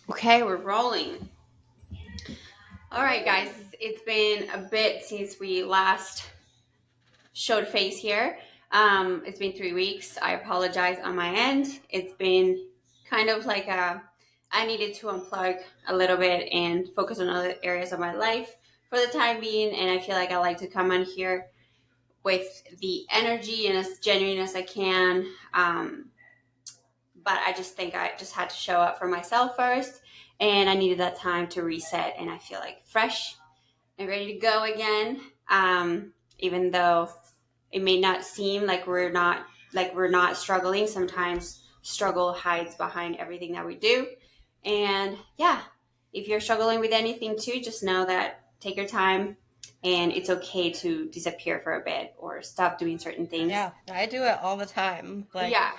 Okay, we're rolling. All right, guys, it's been a bit since we last showed face here. It's been 3 weeks. I apologize on my end. It's been kind of like I needed to unplug a little bit and focus on other areas of my life for the time being. And I feel like I like to come on here with the energy and as genuine as I can. But I just think I just had to show up for myself first, and I needed that time to reset. And I feel like fresh and ready to go again. Even though it may not seem like we're not struggling, sometimes struggle hides behind everything that we do. And yeah, if you're struggling with anything too, just know that take your time, and it's okay to disappear for a bit or stop doing certain things. Yeah, I do it all the time. Like, Yeah.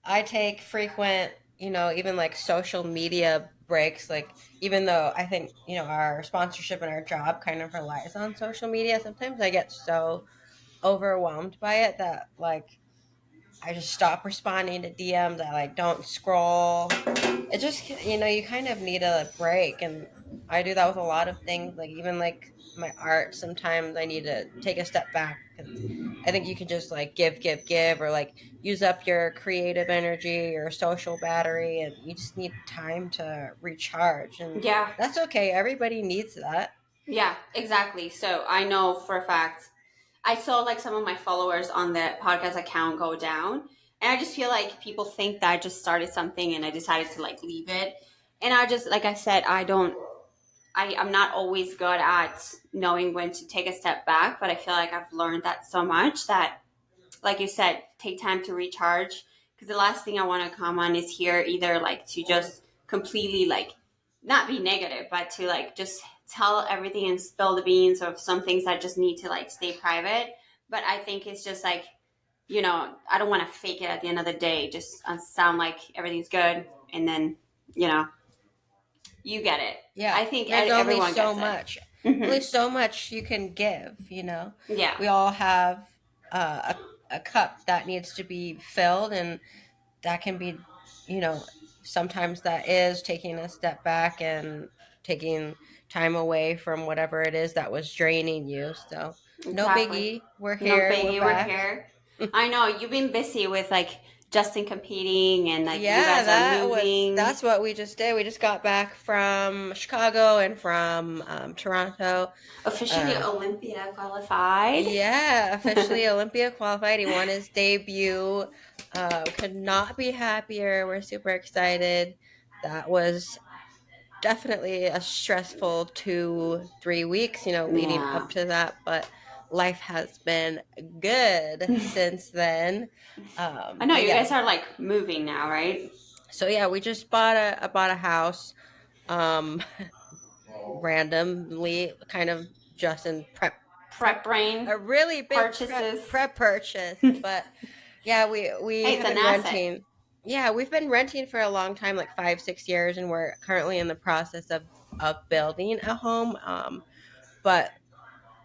I take frequent, even like social media breaks. Like, even though I think, our sponsorship and our job kind of relies on social media, sometimes I get so overwhelmed by it that, like, I just stop responding to DMs. I, like, don't scroll. It just, you kind of need a break. And I do that with a lot of things. Like, even like my art, sometimes I need to take a step back because I think you can just like give, or like use up your creative energy, your social battery, and you just need time to recharge. And Yeah. that's okay. Everybody needs that. Yeah, exactly. So I know for a fact, I saw like some of my followers on the podcast account go down. And I just feel like people think that I just started something and I decided to like leave it. And I just, like I said, I'm not always good at knowing when to take a step back, but I feel like I've learned that so much that, like you said, take time to recharge. Because the last thing I want to come on is here either like to just completely like not be negative, but to like just tell everything and spill the beans of some things that just need to like stay private. But I think it's just like, I don't want to fake it at the end of the day, just sound like everything's good. And then, you know, you get it. Yeah, I think there's only everyone so gets it. much, only Hmm. so much you can give. Yeah. We all have a cup that needs to be filled, and that can be, you know, sometimes that is taking a step back and taking time away from whatever it is that was draining you. So, no Exactly. biggie. We're No here. We're biggie, we're back. here. I know you've been busy with like Justin competing and like you Yeah, guys are moving. that's what we just did. We just got back from Chicago and from Toronto. Officially Uh, Olympia qualified. yeah, officially Olympia qualified. He won his debut. Could not be happier. We're super excited. That was definitely a stressful 2, 3 weeks, leading Yeah. up to that, but life has been good since then. I know But you yeah, guys are like moving now, right? so yeah, we just bought a house, um, randomly, kind of just in Prep brain a really big purchases. prep purchase, but yeah, we Hey, it's have an been asset. renting. Yeah, we've been renting for a long time, like 5, 6 years, and we're currently in the process of building a home. But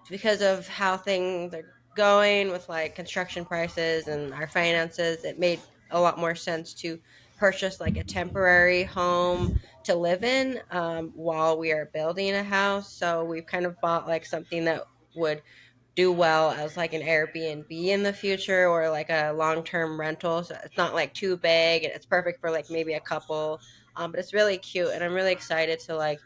because of how things are going with like construction prices and our finances, it made a lot more sense to purchase like a temporary home to live in, while we are building a house. So we've kind of bought like something that would do well as like an Airbnb in the future, or like a long term rental. So it's not like too big, and it's perfect for like maybe a couple. But it's really cute, and I'm really excited to like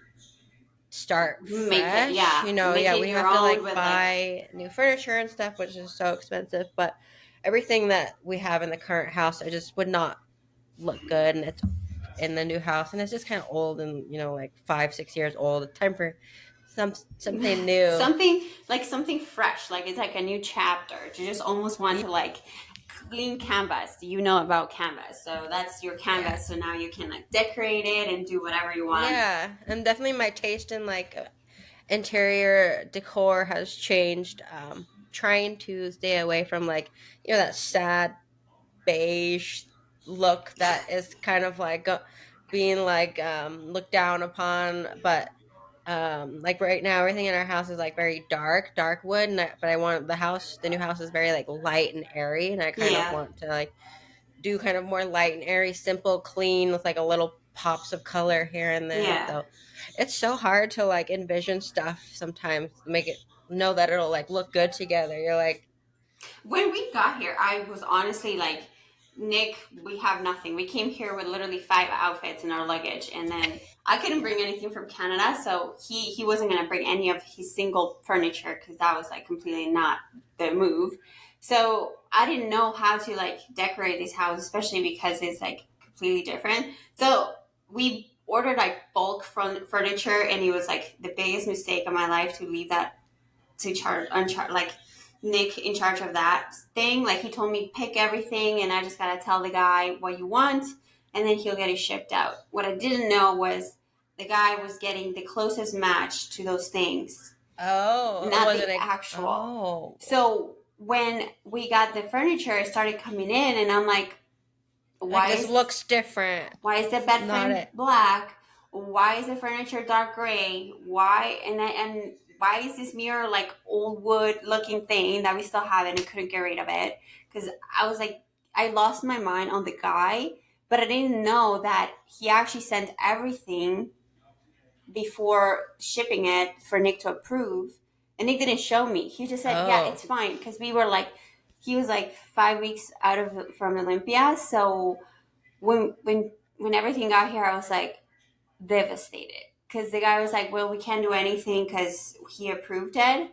start Make it, fresh. yeah. Yeah, Make it we your have to own like with like, buy new furniture and stuff, which is so expensive. But everything that we have in the current house, I just would not look good, and it's in the new house, and it's just kind of old, and like 5, 6 years old. It's time for something new. something fresh. Like it's like a new chapter. You just almost want to like clean canvas. You know about canvas, so that's your Yeah. canvas. So now you can like decorate it and do whatever you want. Yeah, and definitely my taste in like interior decor has changed. Trying to stay away from like that sad beige look that is kind of like being like looked down upon. But like right now, everything in our house is like very dark wood, but I want the new house is very like light and airy, and I kind of Yeah. want to like do kind of more light and airy, simple, clean with like a little pops of color here and there. Yeah. So it's so hard to like envision stuff sometimes, make it know that it'll like look good together. You're like, When we got here, I was honestly like, Nick, we have nothing. We came here with literally 5 outfits in our luggage, and then I couldn't bring anything from Canada, so he wasn't gonna bring any of his single furniture because that was like completely not the move. So I didn't know how to like decorate this house, especially because it's like completely different. So we ordered like bulk furniture, and it was like the biggest mistake of my life to leave that to like Nick in charge of that thing. Like he told me pick everything, and I just gotta tell the guy what you want, and then he'll get it shipped out. What I didn't know was the guy was getting the closest match to those things, oh, it not the wasn't a, actual. oh, So when we got the furniture, it started coming in, and I'm like, like why this is looks different. why is the It's bed not frame it. black? Why is the furniture dark gray? Why and why is this mirror like old wood looking thing that we still have and I couldn't get rid of it? Because I was like, I lost my mind on the guy, but I didn't know that he actually sent everything before shipping it for Nick to approve. And Nick didn't show me. He just said, "Yeah, Oh, it's fine," because we were like, he was like 5 weeks out of from Olympia, so when everything got here, I was like devastated because the guy was like, "Well, we can't do anything because he approved it,"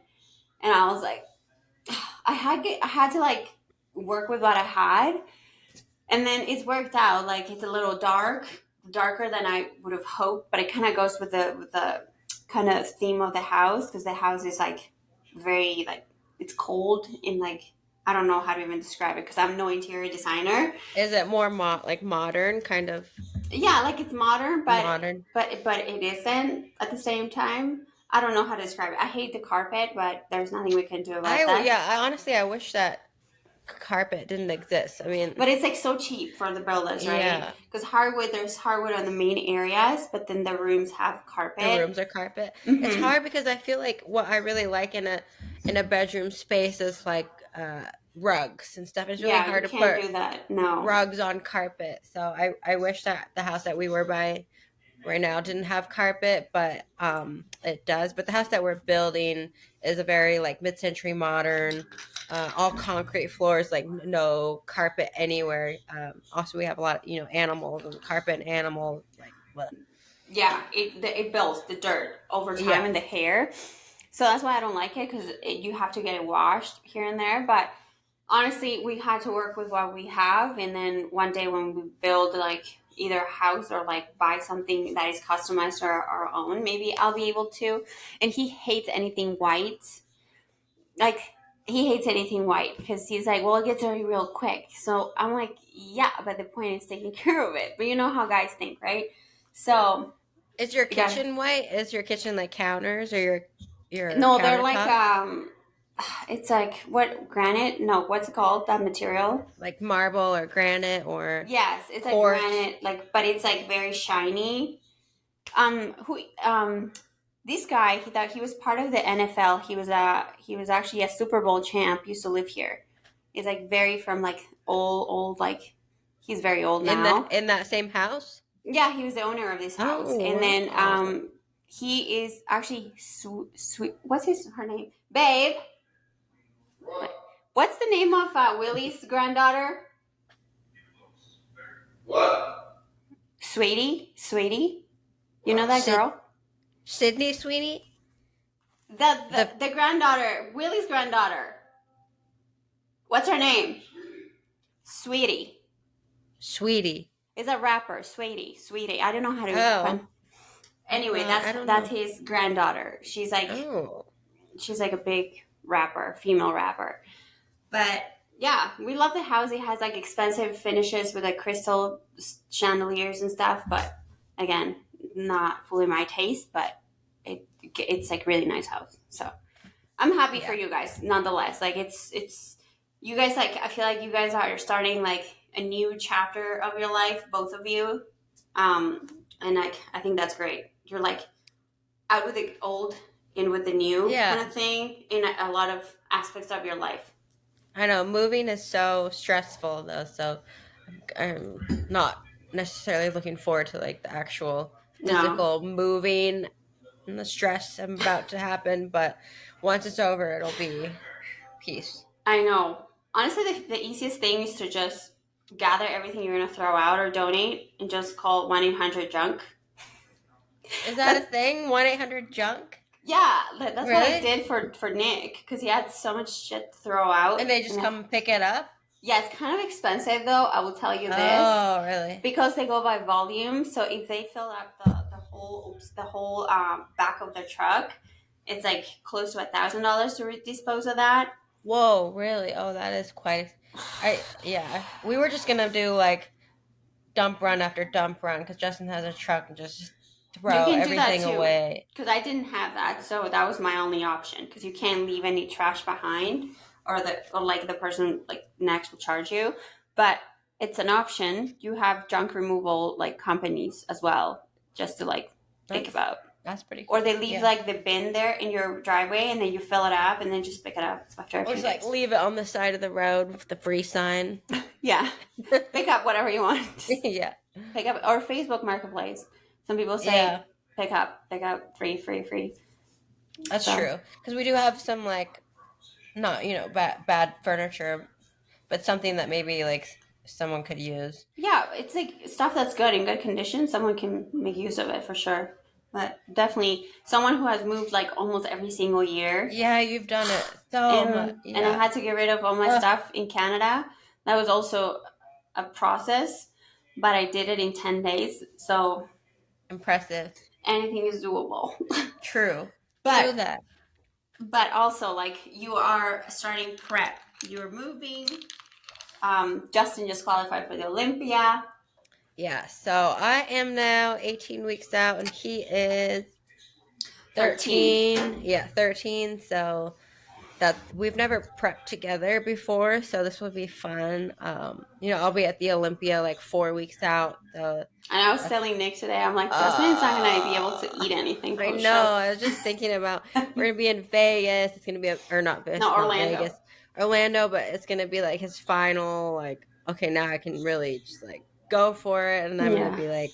and I was like, I had to like work with what I had, and then it's worked out. Like it's a little darker than I would have hoped, but it kind of goes with the kind of theme of the house because the house is like very like it's cold and like I don't know how to even describe it because I'm no interior designer. is it more like modern, kind of Yeah, like it's modern, modern? but it isn't at the same time. I don't know how to describe it. I hate the carpet, but there's nothing we can do about that. Yeah, I honestly I wish that carpet didn't exist. I mean, But it's like so cheap for the builders, right? yeah, Because hardwood, there's hardwood on the main areas, but then the rooms have the carpet. rooms are carpet. It's Hmm. hard because I feel like what I really like in a bedroom space is like rugs and stuff. It's really Yeah, you hard to can't put do that. No. rugs on carpet. So I wish that the house that we were buying right now didn't have carpet, but it does. But the house that we're building is a very like mid-century modern, all concrete floors, like no carpet anywhere. Also, we have a lot of animals and carpet and animals like what? Yeah, it builds the dirt over time Yeah, in the hair. So that's why I don't like it because you have to get it washed here and there. But honestly, we had to work with what we have, and then one day when we build like either a house or like buy something that is customized to our own, maybe I'll be able to. And he hates anything white. Like he hates anything white because he's like, well, it gets dirty real quick. So I'm like, yeah, but the point is taking care of it. But you know how guys think, right? So is your yeah, kitchen white? Is your kitchen like counters or your no, they're like countertop it's like what granite? No, what's it called? That material? like marble or granite or Yes, it's like quartz? granite, like but it's like very shiny. Who this guy? He thought he was part of the NFL. He was actually a Super Bowl champ. Used to live here. He's like very from like old like he's very old now. In that same house? Yeah, he was the owner of this house, Oh and then wow! he is actually sweet. What's his her name? Babe. What's the name of Willie's granddaughter? What? Sweetie. You know that Sid- girl? Sydney, sweetie. The The the granddaughter, Willie's granddaughter. What's her name? Sweetie. sweetie. Is a rapper. Sweetie. I don't know how to. Oh, Anyway, I don't that's know. his granddaughter. Oh, She's like a big rapper, female rapper. But yeah, we love the house. It has like expensive finishes with like crystal chandeliers and stuff. But again, not fully my taste. But it's like really nice house. So I'm happy for yeah. you guys, nonetheless. Like it's you guys like I feel like you guys are starting like a new chapter of your life, both of you. And like I think that's great. You're like out with the old, in with the new kind Yeah, of thing in a lot of aspects of your life. I know moving is so stressful though. So I'm not necessarily looking forward to like the actual No, physical moving and the stress I'm about to happen, but once it's over, it'll be peace. I know. Honestly, the easiest thing is to just gather everything you're gonna throw out or donate and just call 1-800-JUNK. Is that a That's thing? 1-800-JUNK? yeah. That's what I Really? did for Nick because he had so much shit to throw out. And they And just come pick it up? yeah, it's kind of expensive though. I will tell you this Oh, really? because they go by volume. So if they fill up the whole back of the truck, it's like close to $1,000 to dispose of that. Whoa, really? Oh, that is quite. Yeah. We were just gonna do like dump run after dump run because Justin has a truck and just You throw can do that everything too away. because I didn't have that, so that was my only option because you can't leave any trash behind, or like the person like next will charge you. But it's an option. You have junk removal like companies as well, just to like think That's about. that's pretty Or cool. they leave Yeah. like the bin there in your driveway, and then you fill it up, and then just pick it up after a Or few just like days. leave it on the side of the road with the free sign. Yeah, pick up whatever you want. Yeah. Pick up or Facebook Marketplace. Some people Yeah. say pick up, free, free, free. That's So true. Because we do have some like not bad furniture, but something that maybe like someone could use. yeah, it's like stuff that's good in good condition. Someone can make use of it for sure. But definitely someone who has moved like almost every single year, Yeah, you've done it so much. and I Yeah. had to get rid of all my Ugh, stuff in Canada. That was also a process, but I did it in 10 days. So impressive. anything is doable. True. True but that. but also like you are starting prep. You're moving. Justin just qualified for the Olympia. Yeah. So I am now 18 weeks out, and he is 13. 13. Yeah, 13. So that we've never prepped together before, so this will be fun. I'll be at the Olympia like 4 weeks out. So And I was that's telling Nick today, I'm like, Justin is not going to be able to uh eat anything I post know. show. I was just thinking about we're gonna be in Vegas. It's gonna be or not No, Vegas, not Orlando. Vegas, Orlando, but it's gonna be like his final. Like, okay, now I can really just like go for it, and I'm gonna Yeah. be like,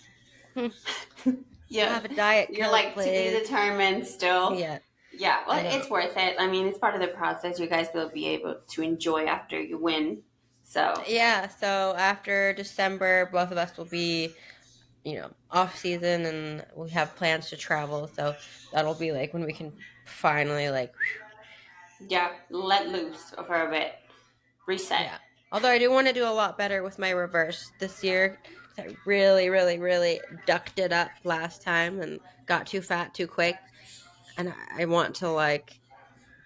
hmm, I'll Yeah. have a diet You're coke, like to be please. determined still. Yeah, Yeah, I well, know. it's worth it. I mean, it's part of the process. You guys will be able to enjoy after you win. So, Yeah, so after December, both of us will be off season and we have plans to travel. So that'll be like when we can finally like yeah, let loose for a bit. Reset. yeah. Although I do want to do a lot better with my reverse this year. 'Cause I really, really, really ducked it up last time and got too fat too quick. And I want to like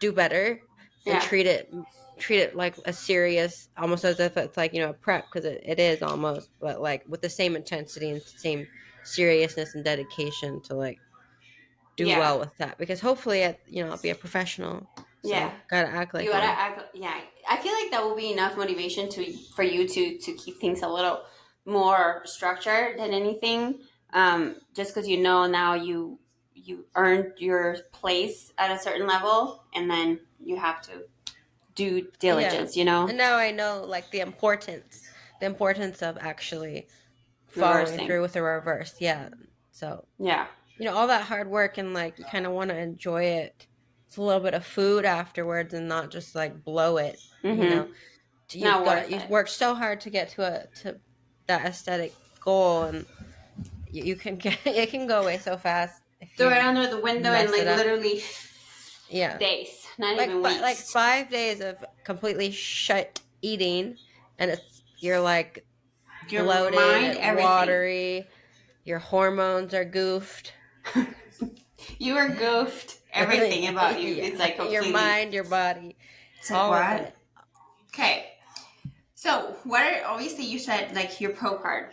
do better and Yeah. treat it like a serious, almost as if it's like a prep because it is almost, but like with the same intensity and same seriousness and dedication to like do Yeah. well with that because hopefully I'll be a professional, Yeah. so gotta act You like gotta one. act. Yeah, I feel like that will be enough motivation for you to keep things a little more structured than anything. Just because you know now you earned your place at a certain level, and then you have to do Yeah, diligence. You know, and now I know like the importance of actually following reversing. through with the reverse. Yeah, so Yeah. all that hard work and like you kind of want to enjoy it. It's a little bit of food afterwards and not just like blow it. Mm-hmm. Not worth You've it. worked so hard to get to that aesthetic goal, and you can get it can go away so fast if Throw it you under the window and mess like it up. literally Yeah, days, not like even like weeks. 5 days of completely shut eating, and you're like Your bloated mind, and everything. watery. Your hormones are goofed. You are goofed. Everything about you is Yeah, like your completely. mind, your body, It's like all of what? it. Okay. So what are obviously you said like your pro card.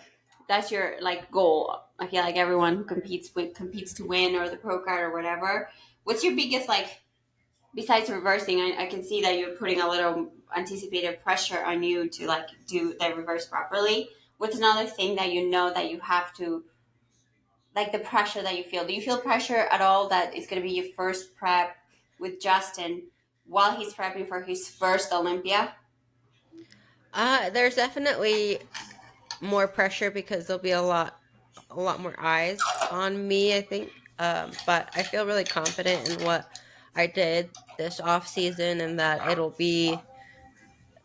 That's your like goal. I feel like everyone who competes to win or the pro card or whatever. What's your biggest like besides reversing? I can see that you're putting a little anticipated pressure on you to like do the reverse properly. What's another thing that you know that you have to like the pressure that you feel? Do you feel pressure at all that it's going to be your first prep with Justin while he's prepping for his first Olympia? There's definitely more pressure because there'll be a lot more eyes on me, I think. But I feel really confident in what I did this off season and that it'll be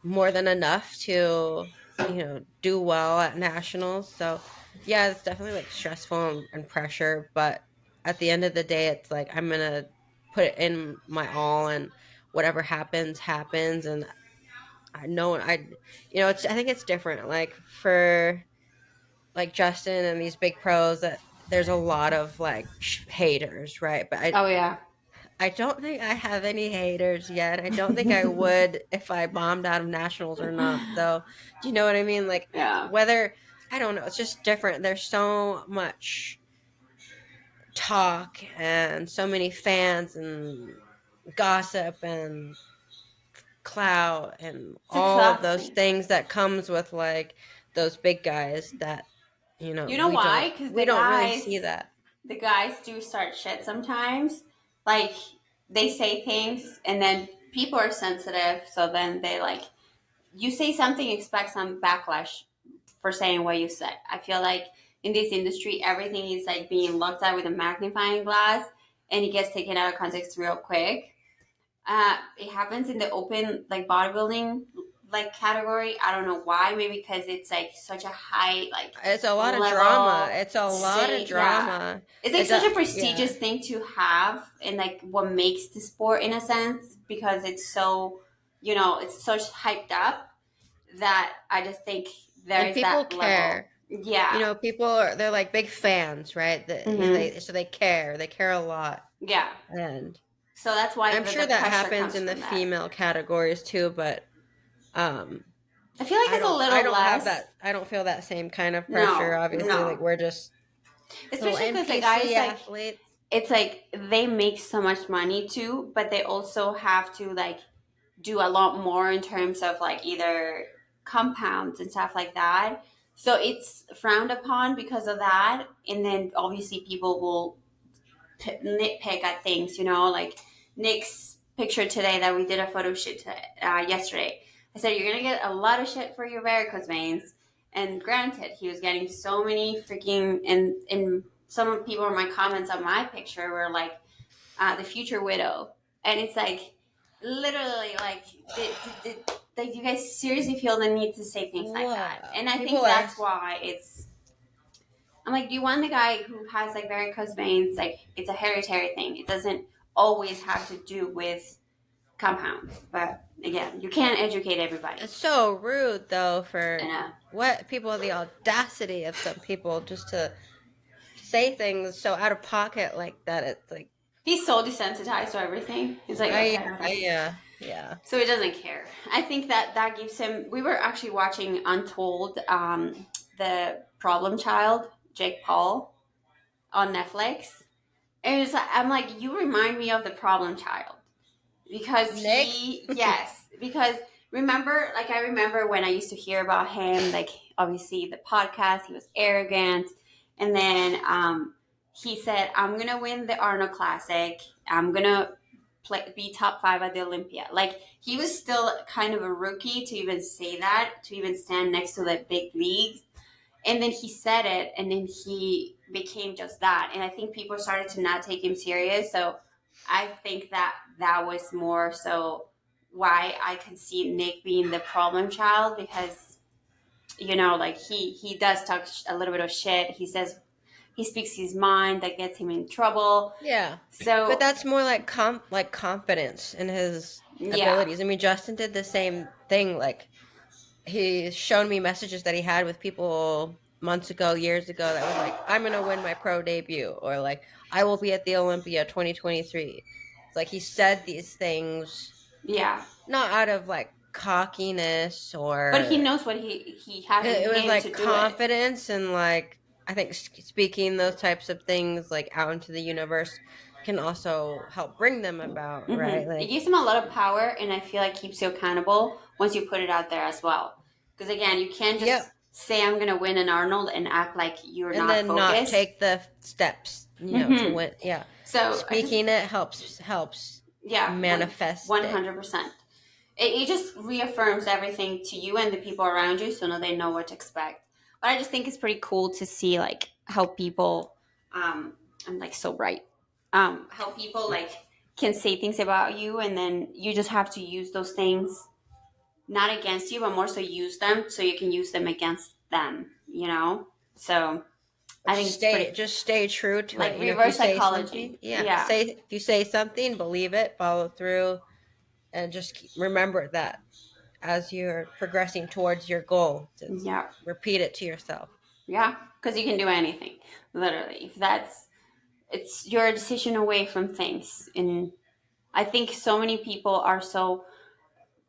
more than enough to, do well at nationals. So yeah, it's definitely like stressful and pressure, but at the end of the day, it's like I'm gonna put it in my all, and whatever happens, happens. And I know I think it's different. Like for like Justin and these big pros, that there's a lot of like haters, right? But Oh yeah. I don't think I have any haters yet. I don't think I would if I bombed out of nationals or not, though. Do you know what I mean? Like, Yeah. whether, I don't know, it's just different. There's so much talk and so many fans and gossip and clout and It's all of those exhausting. things that comes with like those big guys that, You know why? Because we don't really see that. the guys do start shit sometimes. Like they say things, and then people are sensitive, so then they like you say something, expect some backlash for saying what you said. I feel like in this industry, everything is like being looked at with a magnifying glass, and it gets taken out of context real quick. It happens in the open like bodybuilding like category. I don't know why. Maybe because it's like such a high like It's a lot of drama. level. It's a lot of Yeah, drama. it's like such a Yeah. prestigious thing to have, and like what makes the sport in a sense because it's so it's so hyped up that I just think there And is people that level. care. Yeah. They're like big fans, right? Hmm. So they care. They care a lot. Yeah. And So that's why I'm sure the that pressure happens comes in the from that. female categories too, but um I feel like it's a I little don't have less. that I don't feel that same kind of pressure. No, Obviously, like no. we're just little Especially because the NPC guys like athletes. it's like they make so much money too, but they also have to like do a lot more in terms of like either compounds and stuff like that. So it's frowned upon because of that, and then obviously people will nitpick at things, like Nick's picture today that we did a photo shoot yesterday. I said, you're going to get a lot of shit for your varicose veins. And granted, he was getting so many freaking, and some of the people in my comments on my picture were like, the future widow. And it's like, literally, like, like, you guys seriously feel the need to say things like that. Wow. And I think People are that's why I'm like, do you want the guy who has like varicose veins? Like, it's a hereditary thing. It doesn't always have to do with compounds. But again, you can't educate everybody. it's so rude though for And what people the audacity of some people just to say things so out of pocket like that. It's like he's so desensitized to everything. He's like, okay, okay. yeah. So he doesn't care. I think that gives him. We were actually watching Untold, the Problem Child, Jake Paul, on Netflix. And it was like, I'm like, you remind me of the Problem Child. Because Nick? because remember, like I remember when I used to hear about him, like obviously the podcast, he was arrogant, and then he said, "I'm gonna win the Arnold Classic. I'm gonna be top 5 at the Olympia." Like he was still kind of a rookie to even say that, to even stand next to the big leagues, and then he said it, and then he became just that, and I think people started to not take him serious. So I think that was more so why I could see Nick being the problem child, because like he does talk a little bit of shit. He says he speaks his mind that gets him in trouble. Yeah. But So that's more like confidence in his yeah, abilities. I mean, Justin did the same thing. Like he showed me messages that he had with people months ago, years ago, that was like, I'm gonna win my pro debut, or like, I will be at the Olympia 2023. It's like he said these things yeah, not out of like cockiness, but he or knows what he has in it was him like to do it. confidence, and like I think speaking those types of things like out into the universe can also help bring them about, right? It Like, gives him a lot of power, and I feel like keeps you accountable once you put it out there as well. Because again, you can't just yep. say I'm gonna win an Arnold and act like you're And not then not focused. take the steps, to Hmm. win. Yeah. So I just Speaking it helps yeah, manifest one it. 100%. It just reaffirms everything to you and the people around you, so now they know what to expect. But I just think it's pretty cool to see like how people, I'm like so right, how people like can say things about you, and then you just have to use those things not against you, but more so use them so you can use them against them. So I think it's pretty Just stay true to like it. If you reverse say psychology. something, yeah, Yeah, if you say something, believe it, follow through, and just remember that as you're progressing towards your goal, just yeah, repeat it to yourself. yeah. Because you can do anything, literally. If that's it's your decision away from things, and I think so many people are so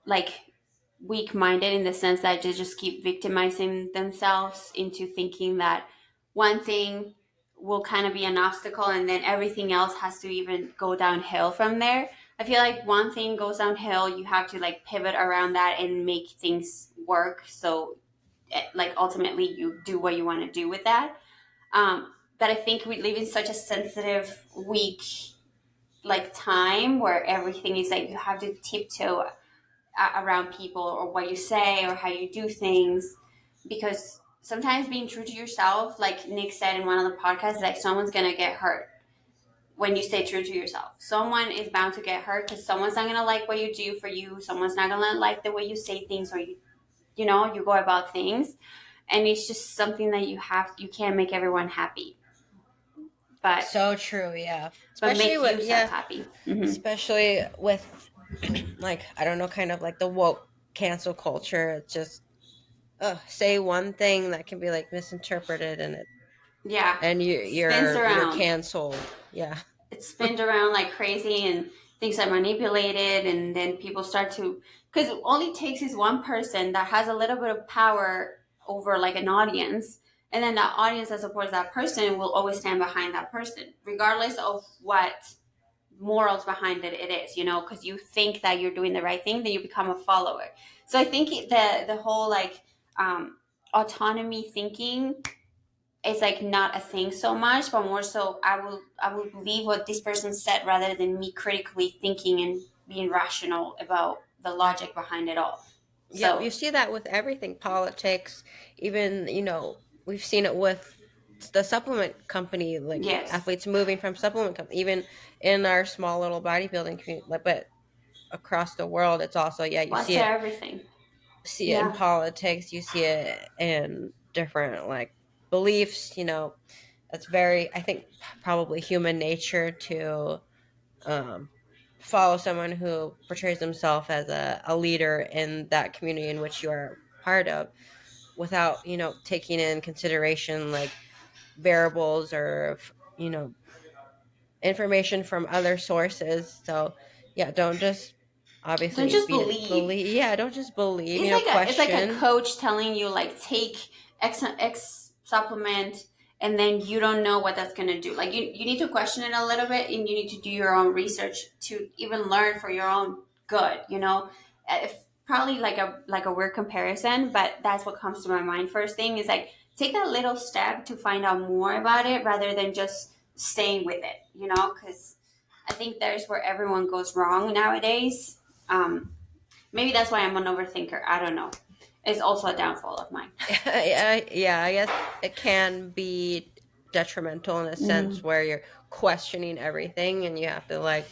like weak-minded in the sense that they just keep victimizing themselves into thinking that one thing will kind of be an obstacle and then everything else has to even go downhill from there. I feel like one thing goes downhill, you have to like pivot around that and make things work, so like ultimately you do what you want to do with that. But I think we live in such a sensitive, weak like time where everything is like you have to tiptoe around people or what you say or how you do things, because sometimes being true to yourself, like Nick said in one of the podcasts, like someone's gonna get hurt when you stay true to yourself. Someone is bound to get hurt because someone's not gonna like what you do for you. Someone's not gonna like the way you say things, or you go about things, and it's just something that you can't make everyone happy, but So true, yeah. make yourself happy. Especially with like, I don't know, kind of like the woke cancel culture. It's just say one thing that can be like misinterpreted, Yeah, and spins you're around. canceled. Yeah. It spins around like crazy, and things are manipulated, and then people start to, because it only takes is one person that has a little bit of power over like an audience, and then that audience that supports that person will always stand behind that person regardless of what morals behind it is, because you think that you're doing the right thing, then you become a follower. So I think the whole like autonomy thinking it's like not a thing so much, but more so I will believe what this person said rather than me critically thinking and being rational about the logic behind it all. Yep, you So see that with everything, politics, even, we've seen it with the supplement company, like yes, athletes moving from supplement company, even in our small little bodybuilding community, but across the world, it's also, yeah, you what's see to it, everything? in Yeah, politics, you see it in different like beliefs, that's very, I think, probably human nature to um, follow someone who portrays himself as a leader in that community in which you are part of, without taking in consideration like variables or information from other sources. So yeah, don't just don't obviously just believe. believe, yeah, don't just believe, It's like a question. coach telling you like take X supplement, and then you don't know what that's going to do. Like you need to question it a little bit, and you need to do your own research to even learn for your own good. If probably like a weird comparison, but that's what comes to my mind first thing is like take that little step to find out more about it rather than just staying with it. Because I think there's where everyone goes wrong nowadays. Maybe that's why I'm an overthinker. I don't know. It's also a downfall of mine. Yeah, I guess it can be detrimental in a sense where you're questioning everything, and you have to like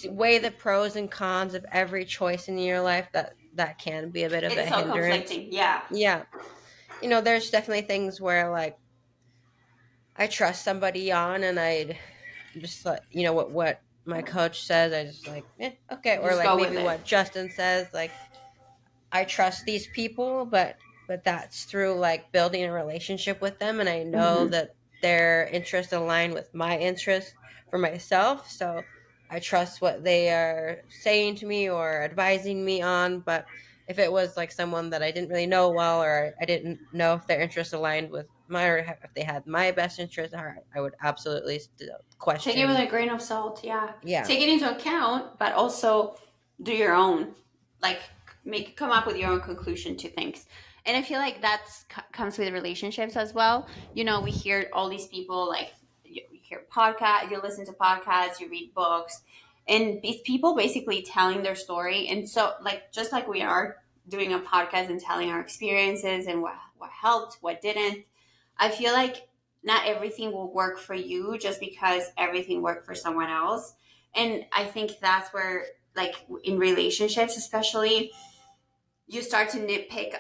weigh the pros and cons of every choice in your life. That can be a bit of a It's so hindrance. conflicting. Yeah. Yeah, there's definitely things where like I trust somebody on, and I just like, what my coach says, I just like, okay, or Just like go with maybe it. what Justin says, like I trust these people, but that's through like building a relationship with them, and I know Mm-hmm. that their interests align with my interests for myself. So I trust what they are saying to me or advising me on. But if it was like someone that I didn't really know well, or I didn't know if their interests aligned with mine, or if they had my best interest, I would absolutely Take it with question. a grain of salt. Yeah. Yeah. Take it into account, but also do your own. Like, come up with your own conclusion to things. And I feel like that's comes with relationships as well. We hear all these people like you hear podcasts, you listen to podcasts, you read books, and these people basically telling their story. And so, like, just like we are doing a podcast and telling our experiences and what helped, what didn't. I feel like not everything will work for you just because everything worked for someone else. And I think that's where, like in relationships, especially, you start to nitpick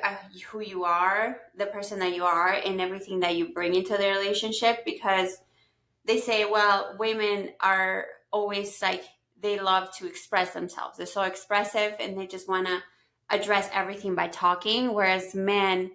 who you are, the person that you are, and everything that you bring into the relationship, because they say, well, women are always like, they love to express themselves. They're so expressive and they just want to address everything by talking, whereas men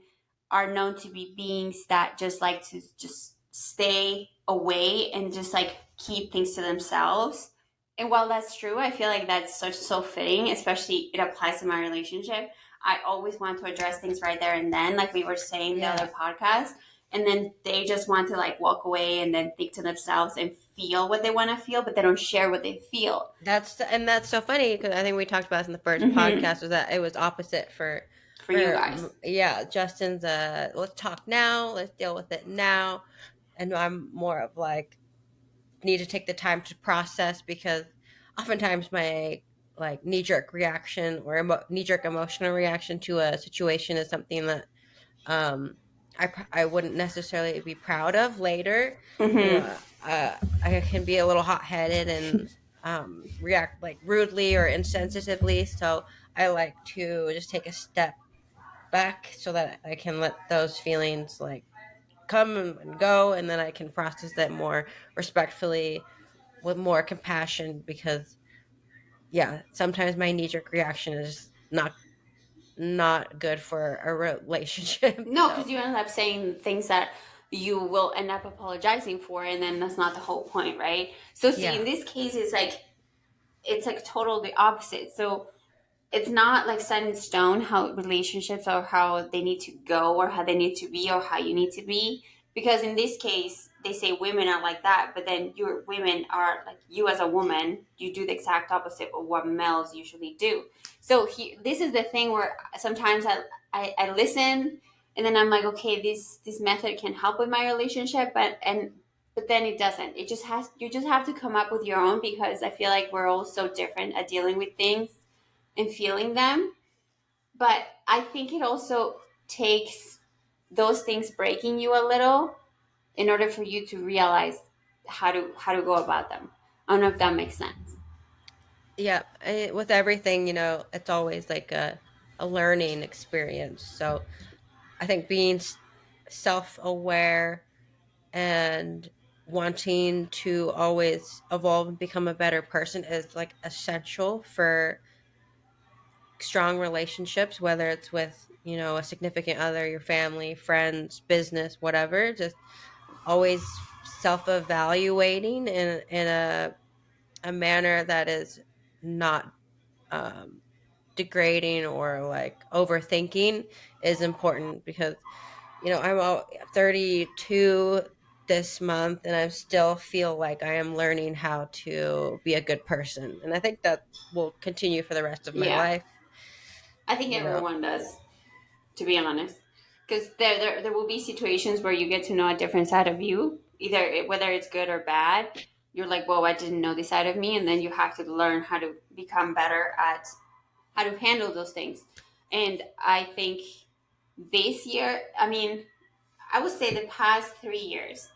are known to be beings that just like to just stay away and just like keep things to themselves. And while that's true, I feel like that's so fitting, especially it applies to my relationship. I always want to address things right there and then, like we were saying the Yeah. other podcast, and then they just want to like walk away and then think to themselves and feel what they want to feel, but they don't share what they feel. And that's so funny because I think we talked about this in the first Mm-hmm. podcast was that it was opposite for For you guys. yeah, Justin's let's talk now, let's deal with it now, and I'm more of like need to take the time to process because oftentimes my like knee jerk reaction or knee jerk emotional reaction to a situation is something that um I wouldn't necessarily be proud of later. You Mm-hmm. know, I can be a little hot headed and react like rudely or insensitively. So I like to just take a step back so that I can let those feelings like come and go, and then I can process that more respectfully with more compassion because yeah, sometimes my knee jerk reaction is not good for a relationship. No, because So you end up saying things that you will end up apologizing for, and then that's not the whole point, right? So, see, in yeah, this case, it's like totally opposite. So it's not like set in stone how relationships or how they need to go or how they need to be or how you need to be, because in this case they say women are like that, but then your women are like, you as a woman, you do the exact opposite of what males usually do. So this is the thing where sometimes I listen, and then I'm like, okay, this method can help with my relationship, but then it doesn't. It just has, you just have to come up with your own, because I feel like we're all so different at dealing with things and feeling them. But I think it also takes those things breaking you a little in order for you to realize how to go about them. I don't know if that makes sense. yeah. With everything, it's always like a learning experience. So I think being self aware and wanting to always evolve and become a better person is like essential for strong relationships, whether it's with a significant other, your family, friends, business, whatever. Just always self-evaluating in a manner that is not um, degrading or like overthinking is important because I'm 32 this month and I still feel like I am learning how to be a good person, and I think that will continue for the rest of my Yeah, life. I think you know everyone does, to be honest, because there will be situations where you get to know a different side of you, either whether it's good or bad. You're like, whoa, I didn't know this side of me, and then you have to learn how to become better at how to handle those things. And I think this year, I mean, I would say the past 3 years,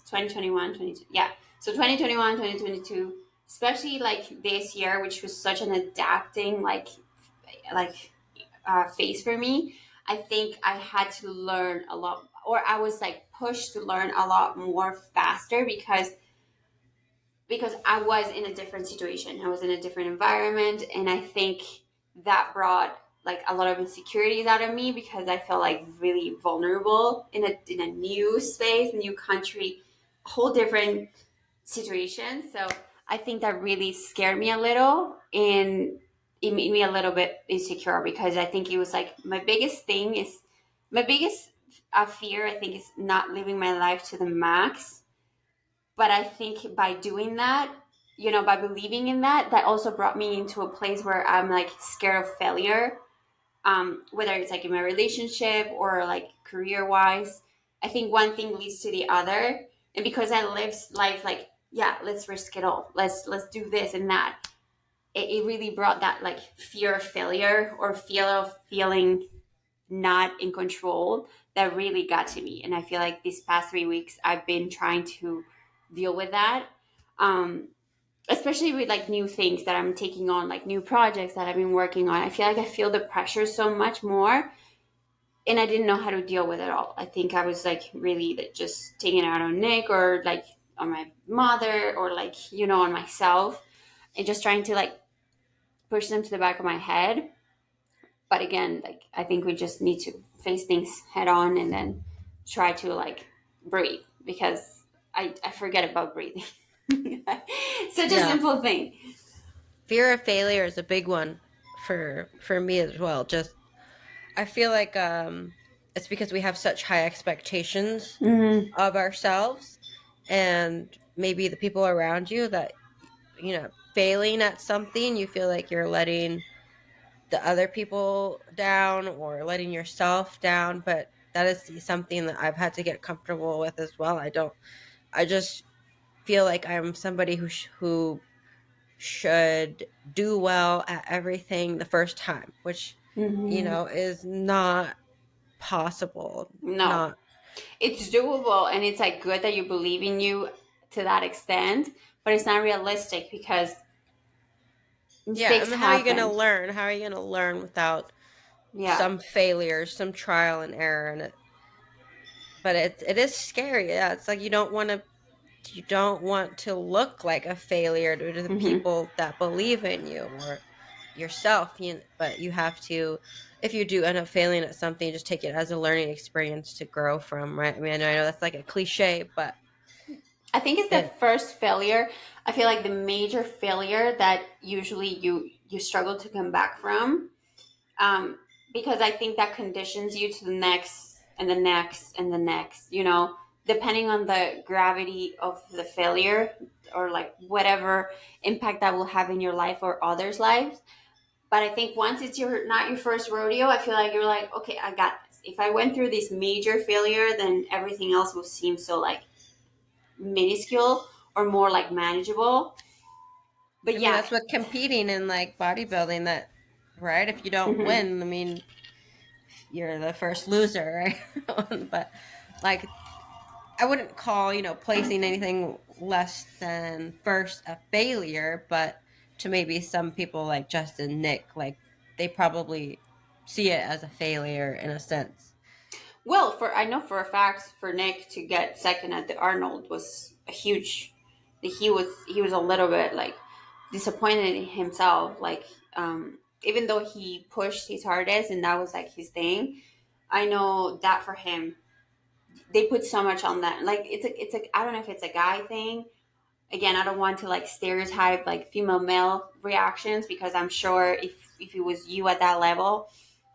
2021, 22, yeah. So 2021, 2022, especially like this year, which was such an adapting phase for me. I think I had to learn a lot, or I was like pushed to learn a lot more faster, because I was in a different situation. I was in a different environment, and I think that brought like a lot of insecurities out of me, because I felt like really vulnerable in a new space, new country, whole different situation. So I think that really scared me a little, and it made me a little bit insecure, because I think it was like my biggest fear, I think, is not living my life to the max. But I think by doing that, by believing in that, that also brought me into a place where I'm like scared of failure, whether it's like in my relationship or like career wise. I think one thing leads to the other, and because I live life like, yeah, let's risk it all, let's do this and that. It really brought that like fear of failure, or fear of feeling not in control that really got to me. And I feel like these past 3 weeks I've been trying to deal with that. Um, Especially with like new things that I'm taking on, like new projects that I've been working on. I feel like I feel the pressure so much more, and I didn't know how to deal with it all. I think I was like really like, just taking it out on Nick or like on my mother or like, on myself, and just trying to like push them to the back of my head. But again, like I think we just need to face things head on and then try to like breathe, because I forget about breathing. Such a Yeah. simple thing. Fear of failure is a big one for me as well. Just I feel like it's because we have such high expectations Hmm. of ourselves and maybe the people around you that failing at something, you feel like you're letting the other people down or letting yourself down, but that is something that I've had to get comfortable with as well. I just feel like I'm somebody who should do well at everything the first time, which Hmm. is not possible. No, Not it's doable, and it's like good that you believe in you to that extent, but it's not realistic because Yeah, mistakes and how are you going to happen. learn? How are you going to learn without Yeah. some failures, some trial and error and but it is scary. Yeah, it's like you don't want to look like a failure to the Hmm. people that believe in you or yourself. But you have to, if you do end up failing at something, just take it as a learning experience to grow from, right? I mean, I know that's like a cliche, but I think it's the it first failure. I feel like the major failure that usually you struggle to come back from, um, because I think that conditions you to the next and the next and the next. Depending on the gravity of the failure or like whatever impact that will have in your life or others' lives. But I think once it's not your first rodeo, I feel like you're like, okay, I got this. If I went through this major failure, then everything else will seem so like minuscule or more like manageable. I But mean, yeah. that's what competing in like bodybuilding that, right? If you don't Hmm. win, I mean, you're the first loser, right? But like I wouldn't call, placing anything less than first a failure, but to maybe some people like Justin, Nick, like they probably see it as a failure in a sense. Well, for I know for a fact for Nick to get second at the Arnold was a huge. He was a little bit like disappointed in himself. Like, even though he pushed his hardest and that was like his thing, I know that for him they put so much on that. Like it's a I don't know if it's a guy thing. Again, I don't want to like stereotype like female male reactions, because I'm sure if it was you at that level,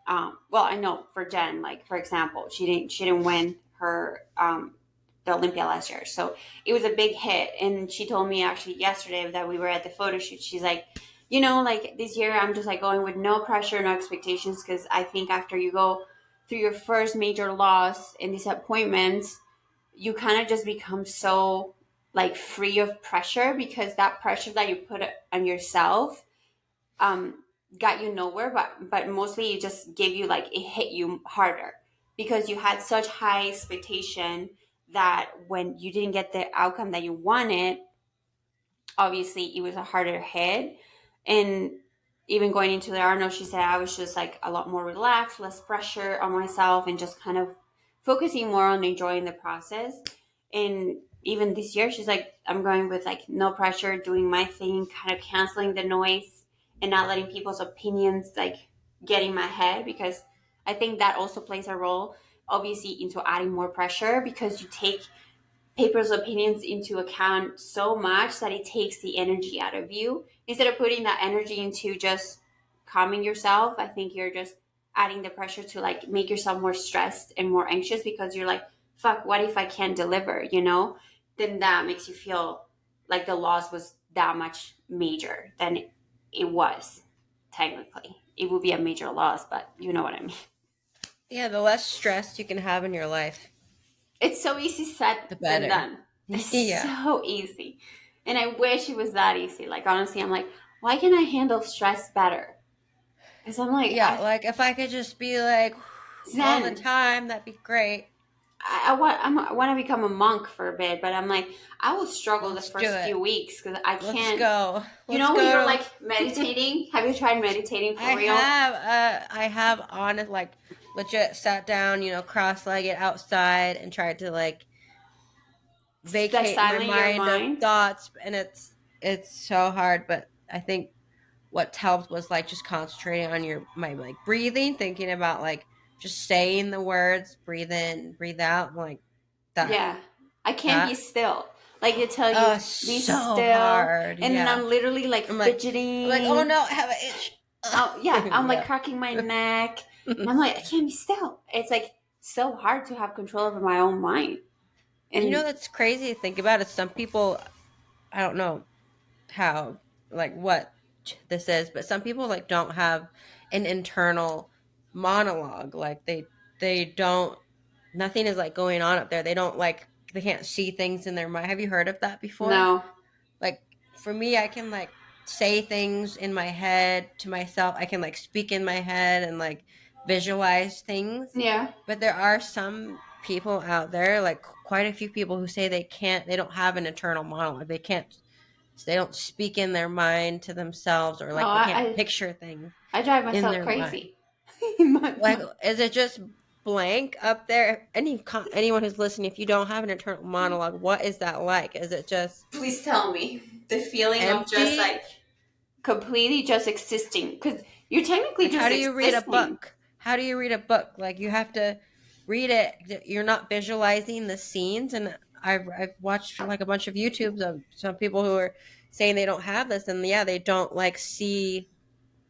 well, I know for Jen, like for example, she didn't win her the Olympia last year, so it was a big hit. And she told me actually yesterday that we were at the photo shoot. She's like, like this year I'm just like going with no pressure, no expectations, because I think after you go through your first major loss and disappointment, you kind of just become so like free of pressure, because that pressure that you put on yourself um, got you nowhere, but mostly it just gave you like it hit you harder, because you had such high expectation that when you didn't get the outcome that you wanted, obviously it was a harder hit. And even going into the Arnold, she said I was just like a lot more relaxed, less pressure on myself, and just kind of focusing more on enjoying the process. And even this year, she's like, I'm going with like no pressure, doing my thing, kind of canceling the noise and not letting people's opinions like get in my head, because I think that also plays a role, obviously, into adding more pressure, because you take people's opinions into account so much that it takes the energy out of you. Instead of putting that energy into just calming yourself, I think you're just adding the pressure to like make yourself more stressed and more anxious, because you're like, fuck, what if I can't deliver? Then that makes you feel like the loss was that much major than it was. Technically it would be a major loss, but you know what I mean. Yeah, the less stress you can have in your life, It's so easy said the than better. done. It's Yeah. so easy. And I wish it was that easy. Like, honestly, I'm like, why can I handle stress better? Because I'm like, Yeah, like if I could just be like, all the Zen. time, that'd be great. I want to become a monk for a bit, but I'm like, I will struggle the Let's do first it. few weeks because I Let's can't. go. You Let's know, when you're go like to meditating. Have you tried meditating for real? I have honest like legit sat down, cross-legged outside and tried to like Like vacate my silent your mind of mind. thoughts, and it's so hard, but I think what helped was like just concentrating on my like breathing, thinking about like just saying the words, breathe in, breathe out, like that Yeah, I can't be that still. Like they tell you, oh, be so still, hard. and then Yeah. I'm literally like I'm like, oh fidgeting. no, I have an itch. Oh yeah, I'm like Yeah. cracking my neck, and I'm like, I can't be still. It's like so hard to have control over my own mind. And That's crazy to think about. Is some people, I don't know how, like what this is, but some people like don't have an internal monologue. Like they don't, nothing is like going on up there. They don't like, they can't see things in their mind. Have you heard of that before? no, Like for me, I can like say things in my head to myself. I can like speak in my head and like visualize things. yeah, But there are some people out there, like quite a few people who say they don't have an internal monologue. They don't speak in their mind to themselves, or no, like they can't picture things I drive in myself their mind. crazy. Like, is it just blank up there? Anyone who's listening, if you don't have an internal monologue, what is that like? Is it just Please tell me the feeling of just empty? like completely just existing because you're technically Like, how just do you read a existing. book? How do you read a book? Like, you have to read it. You're not visualizing the scenes. And I've watched like a bunch of YouTubes of some people who are saying they don't have this, and yeah, they don't like see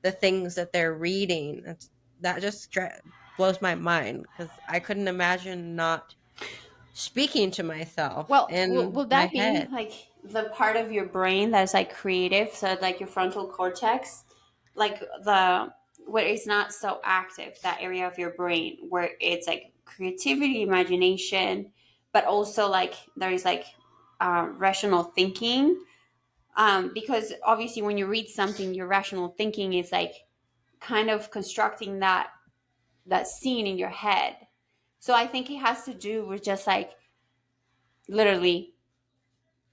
the things that they're reading. That just blows my mind because I couldn't imagine not speaking to myself Well, in will my that be head. like the part of your brain that's like creative? So like your frontal cortex, like the where it's not so active, that area of your brain where it's like creativity, imagination, but also like there is like rational thinking. Because obviously when you read something, your rational thinking is like kind of constructing that scene in your head. So I think it has to do with just like literally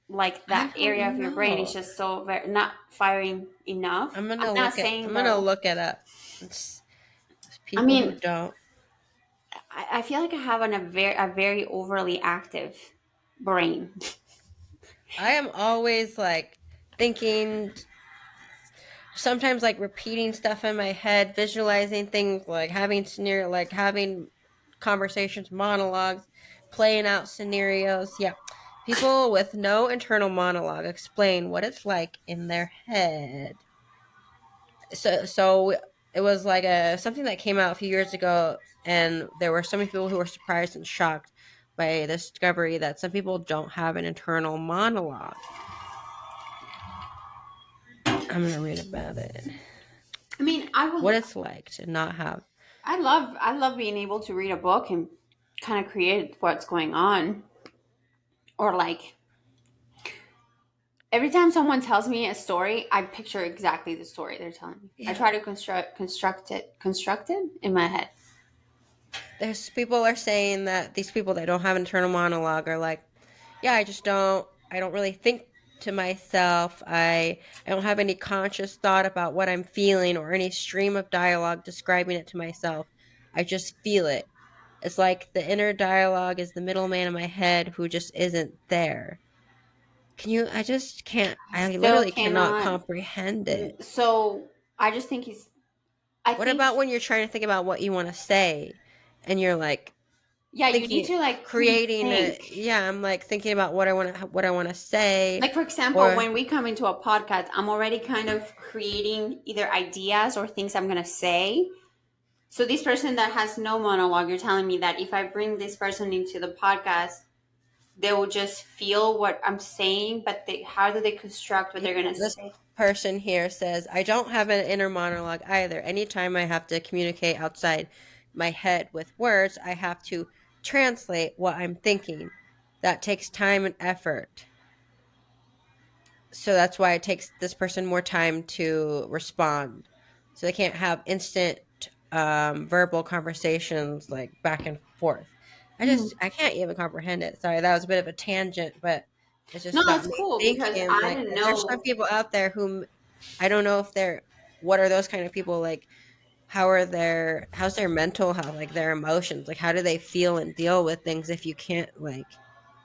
like I that area don't of your brain is know. just so very not firing enough. I'm not saying I'm gonna though. look it up. It's I people who mean, don't. I feel like I have a very overly active brain. I am always like thinking, sometimes like repeating stuff in my head, visualizing things, like having scenario, like having conversations, monologues, playing out scenarios. Yeah. People with no internal monologue explain what it's like in their head. So it was like a something that came out a few years ago, and there were so many people who were surprised and shocked by the discovery that some people don't have an internal monologue. I'm gonna read about it. I mean, What it's like to not have. I love being able to read a book and kind of create what's going on, or like every time someone tells me a story, I picture exactly the story they're telling me. I Yeah. try to construct it in my head. There's people are saying that these people that don't have internal monologue are like, yeah, I don't really think to myself. I don't have any conscious thought about what I'm feeling or any stream of dialogue describing it to myself. I just feel it. It's like the inner dialogue is the middleman in my head who just isn't there. I just can't, I I still literally cannot cannot. comprehend it. So I just think he's. I What think about when you're trying to think about what you want to say and you're like, yeah, you need thinking, to like creating pre-think. it? Yeah, I'm like thinking about what I want to say, Like for example, or when we come into a podcast, I'm already kind of creating either ideas or things I'm gonna say. So this person that has no monologue, you're telling me that if I bring this person into the podcast, they will just feel what I'm saying, but how do they construct what they're gonna this say? person here says, I don't have an inner monologue either. Anytime I have to communicate outside my head with words, I have to translate what I'm thinking. That takes time and effort. So that's why it takes this person more time to respond. So they can't have instant verbal conversations like back and forth. Mhm. I can't even comprehend it. Sorry, that was a bit of a tangent, but it No, just got it's me cool because thinking I like didn't there's some know. people out there whom I don't know if they're what are those kind of people like how's their mental health, like their emotions, like how do they feel and deal with things if you can't like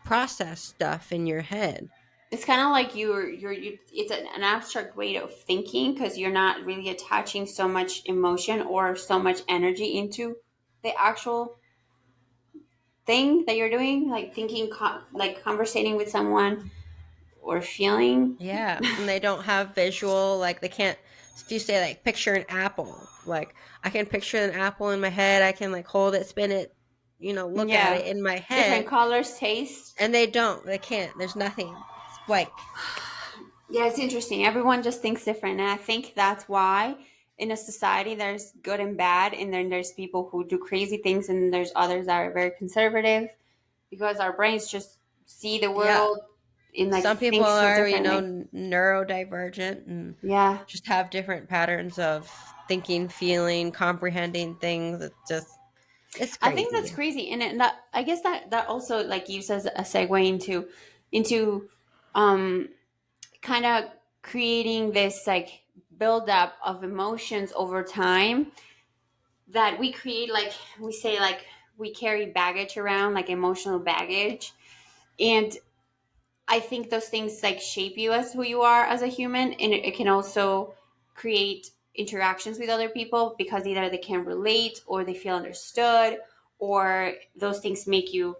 process stuff in your head. It's kind of like it's an abstract way of thinking because you're not really attaching so much emotion or so much energy into the actual thing that you're doing, like thinking, like conversating with someone or feeling. Yeah, and they don't have visual, like they can't. If you say like picture an apple, like I can picture an apple in my head. I can like hold it, spin it, look at Yeah, it in my different head, colors, taste. and they don't. They can't. There's nothing. It's blank. Yeah, it's interesting. Everyone just thinks different, and I think that's why in a society there's good and bad, and then there's people who do crazy things, and there's others that are very conservative because our brains just see the Yeah, world in like some people think so are, differently. neurodivergent and Yeah, just have different patterns of thinking, feeling, comprehending things. It's I think that's crazy. crazy, and that I guess that also like you says a segue into um kind of creating this like buildup of emotions over time that we create, like we say, like we carry baggage around, like emotional baggage, and I think those things like shape you as who you are as a human, and it can also create interactions with other people because either they can relate or they feel understood, or those things make you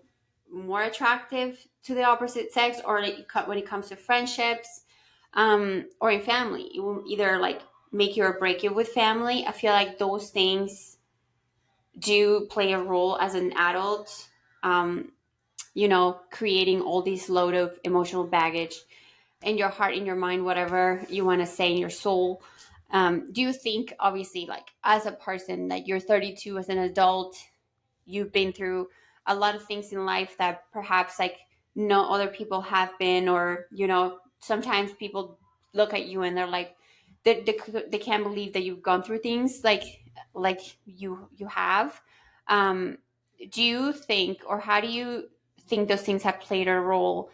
more attractive to the opposite sex, or when it comes to friendships, or in family, it will either like make you or break you with family. I feel like those things do play a role as an adult, creating all these load of emotional baggage in your heart, in your mind, whatever you want to say, in your soul. Do you think, obviously, like as a person, like you're 32 as an adult, you've been through a lot of things in life that perhaps like no other people have been, or sometimes people look at you and they're like they can't believe that you've gone through things like you have. um do you think, or how do you think those things have played a role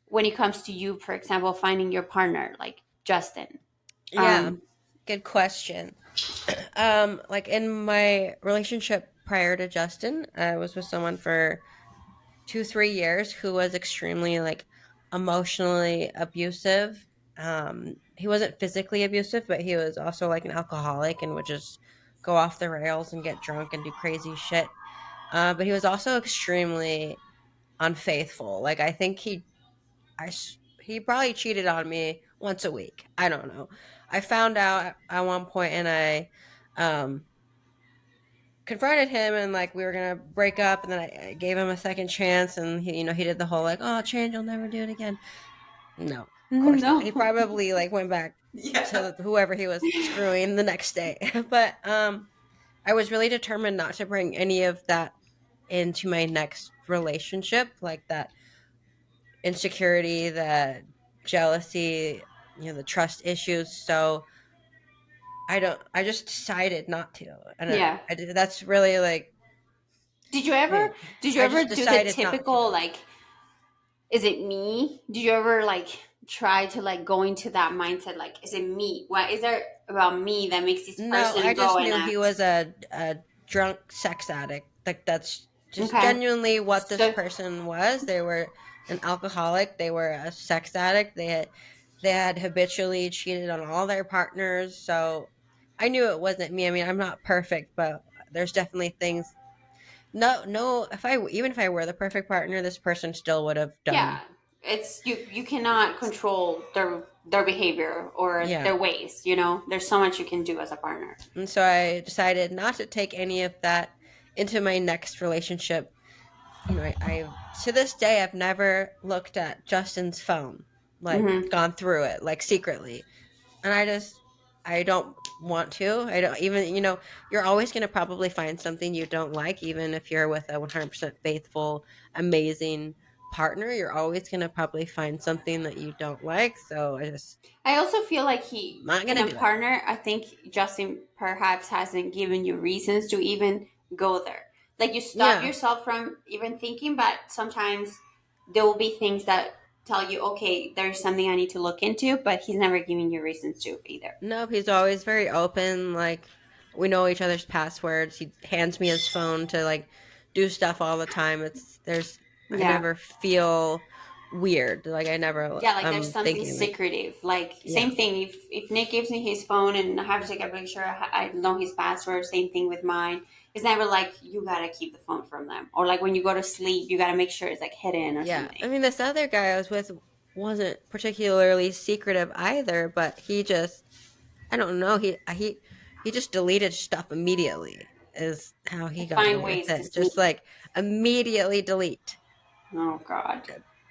when it comes to you, for example, finding your partner like Justin? Yeah, um good question. Like in my relationship prior to Justin, I was with someone for 2, 3 years who was extremely like emotionally abusive. He wasn't physically abusive, but he was also like an alcoholic and would just go off the rails and get drunk and do crazy shit. But he was also extremely unfaithful. Like I think he probably cheated on me once a week. I don't know. I found out at one point and I um confronted him and like we were gonna break up and then I gave him a second chance and he did the whole like, oh, change, you'll never do it again. No, of course not. He no. probably like went back Yeah. to whoever he was screwing the next day. But I was really determined not to bring any of that into my next relationship, like that insecurity, that jealousy, the trust issues. So I just decided not to. And Yeah. that's really like, Did you ever yeah, did you I ever just do the decided not to. typical like, is it me? Did you ever like try to like go into that mindset, like, is it me? What is there about me that makes this No, person I go just and knew he act? was a drunk sex addict. Like that's just Okay. genuinely what this So person was. They were an alcoholic. They were a sex addict. They had habitually cheated on all their partners. So I knew it wasn't me. I mean, I'm not perfect, but there's definitely things. No, no. If I were the perfect partner, this person still would have yeah, done. it's you cannot control their behavior or Yeah. their ways, there's so much you can do as a partner. And so I decided not to take any of that into my next relationship. I to this day I've never looked at Justin's phone, like Hmm. gone through it like secretly. And I don't want to. I don't even, you're always going to probably find something you don't like even if you're with a 100% faithful, amazing partner, you're always going to probably find something that you don't like. So I just, I also feel like he, not going in to a do it. partner, I think Justin perhaps hasn't given you reasons to even go there. Like you stop Yeah. yourself from even thinking, but sometimes there will be things that tell you, okay, there's something I need to look into, but he's never giving you reasons to either. Nope, he's always very open. Like, we know each other's passwords. He hands me his phone to like do stuff all the time. I Yeah. never feel weird. Like, I never, Yeah, like there's I'm something thinking, like, secretive. Like yeah, same thing. If Nick gives me his phone and I have to take a picture, I know his password. Same thing with mine. It's never like you gotta keep the phone from them, or like when you go to sleep, you gotta make sure it's like hidden or yeah. I something. mean, this other guy I was with wasn't particularly secretive either, but he just, I don't know, he just deleted stuff immediately, is how he I got find away with ways to it. sneak. Just like immediately delete. Oh God.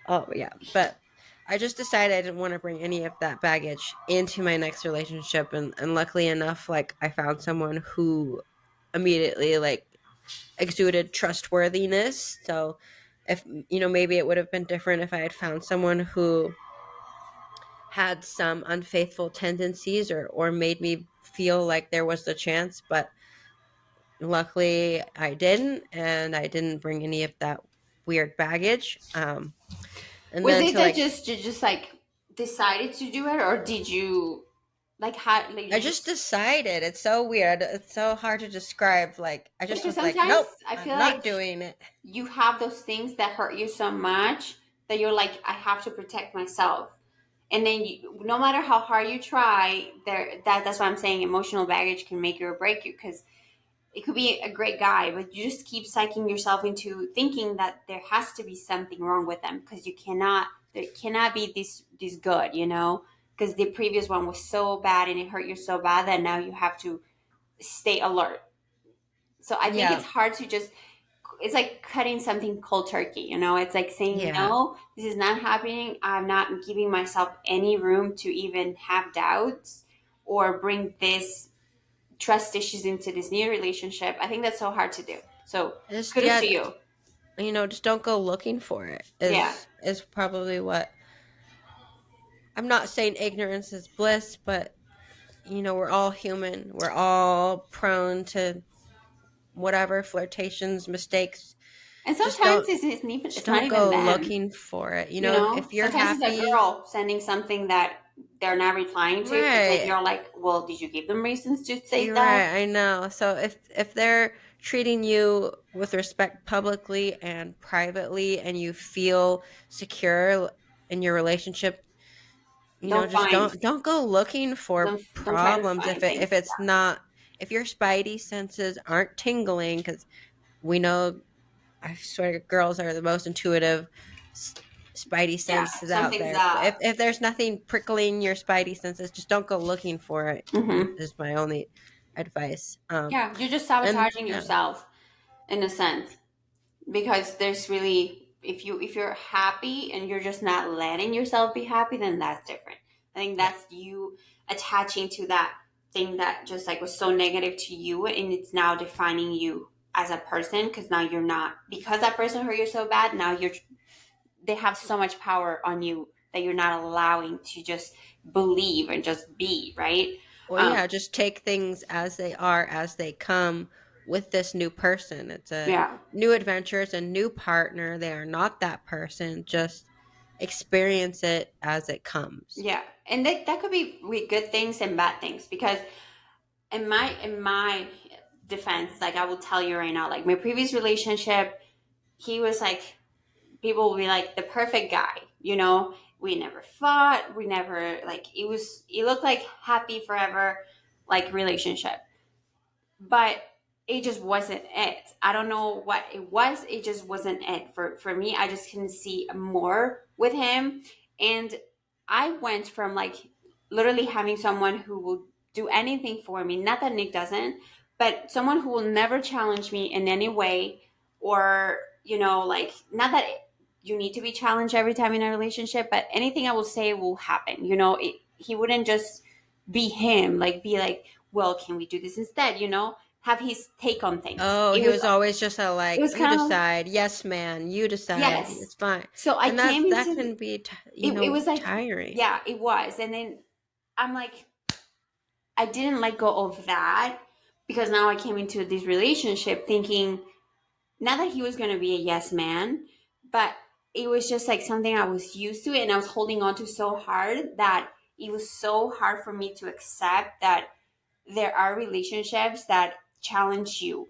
Oh yeah, but I just decided I didn't want to bring any of that baggage into my next relationship, and luckily enough, like I found someone who immediately like exuded trustworthiness. So if maybe it would have been different if I had found someone who had some unfaithful tendencies or made me feel like there was the chance, but luckily I didn't, and I didn't bring any of that weird baggage. And Was then it to that like just you just like decided to do it, or did you like how like I you just just? decided. It's so weird. It's so hard to describe. Like, I just Because was like, sometimes nope, I feel I'm like not doing it. you have those things that hurt you so much that you're like, I have to protect myself. And then no matter how hard you try, that's why I'm saying emotional baggage can make you or break you, because it could be a great guy, but you just keep psyching yourself into thinking that there has to be something wrong with them, because there cannot be this good, because the previous one was so bad and it hurt you so bad that now you have to stay alert. So I think it's Yeah, hard to just, it's like cutting something cold turkey, it's like saying yeah. no, this is not happening. I'm not giving myself any room to even have doubts or bring this trust issues into this new relationship. I think that's so hard to do. So Just kudos to yeah, you. just don't go looking for it. Yeah. Is probably what I'm not saying ignorance is bliss, but we're all human. We're all prone to whatever flirtations, mistakes. And Just sometimes don't it's just not don't even go them. looking for it. If you're Sometimes it's a happy, girl sending something that they're not replying to, and then right? you're like, well, did you give them reasons to say You're that? right, I know. So if they're treating you with respect publicly and privately and you feel secure in your relationship, Don't just find, don't go looking for don't try to problems find if things. it's not, if your spidey senses aren't tingling, cuz we know, I swear, girls are the most intuitive s- spidey Yeah, senses out something's there. up. If there's nothing prickling your spidey senses, just don't go looking for it. Hmm. Is my only advice. Yeah, you're just And sabotaging yeah, yourself in a sense, because there's really, if you're happy and you're just not letting yourself be happy, then that's different. I think yeah. that's you attaching to that thing that just like was so negative to you, and it's now defining you as a person, because now you're not, because that person hurt you so bad, now they have so much power on you that you're not allowing to just believe and just be right. Well, um yeah, just take things as they are, as they come with this new person. It's a yeah. new adventure, it's a new partner. They are not that person. Just experience it as it comes. Yeah, and that could be with good things and bad things, because in my defense, like I will tell you right now, like my previous relationship, he was like, people will be like the perfect guy, we never fought, we never, like, it looked like happy forever, like relationship, but it just wasn't it. I don't know what it was. It just wasn't it for me. I just couldn't see more with him. And I went from like literally having someone who will do anything for me. Not that Nick doesn't, but someone who will never challenge me in any way, or, like, not that you need to be challenged every time in a relationship, but anything I will say will happen. He wouldn't just be him, like be like, well, can we do this instead? have his take on things. Oh, It he was was always just a it like, was you kind of decide, yes, man, you decide, yes. it's fine, So I and that came that into can be, it was like tiring. yeah, it was. And then I'm like I didn't let go of that because now I came into this relationship thinking not that he was going to be a yes man, but it was just like something I was used to and I was holding on to so hard that it was so hard for me to accept that there are relationships that challenge you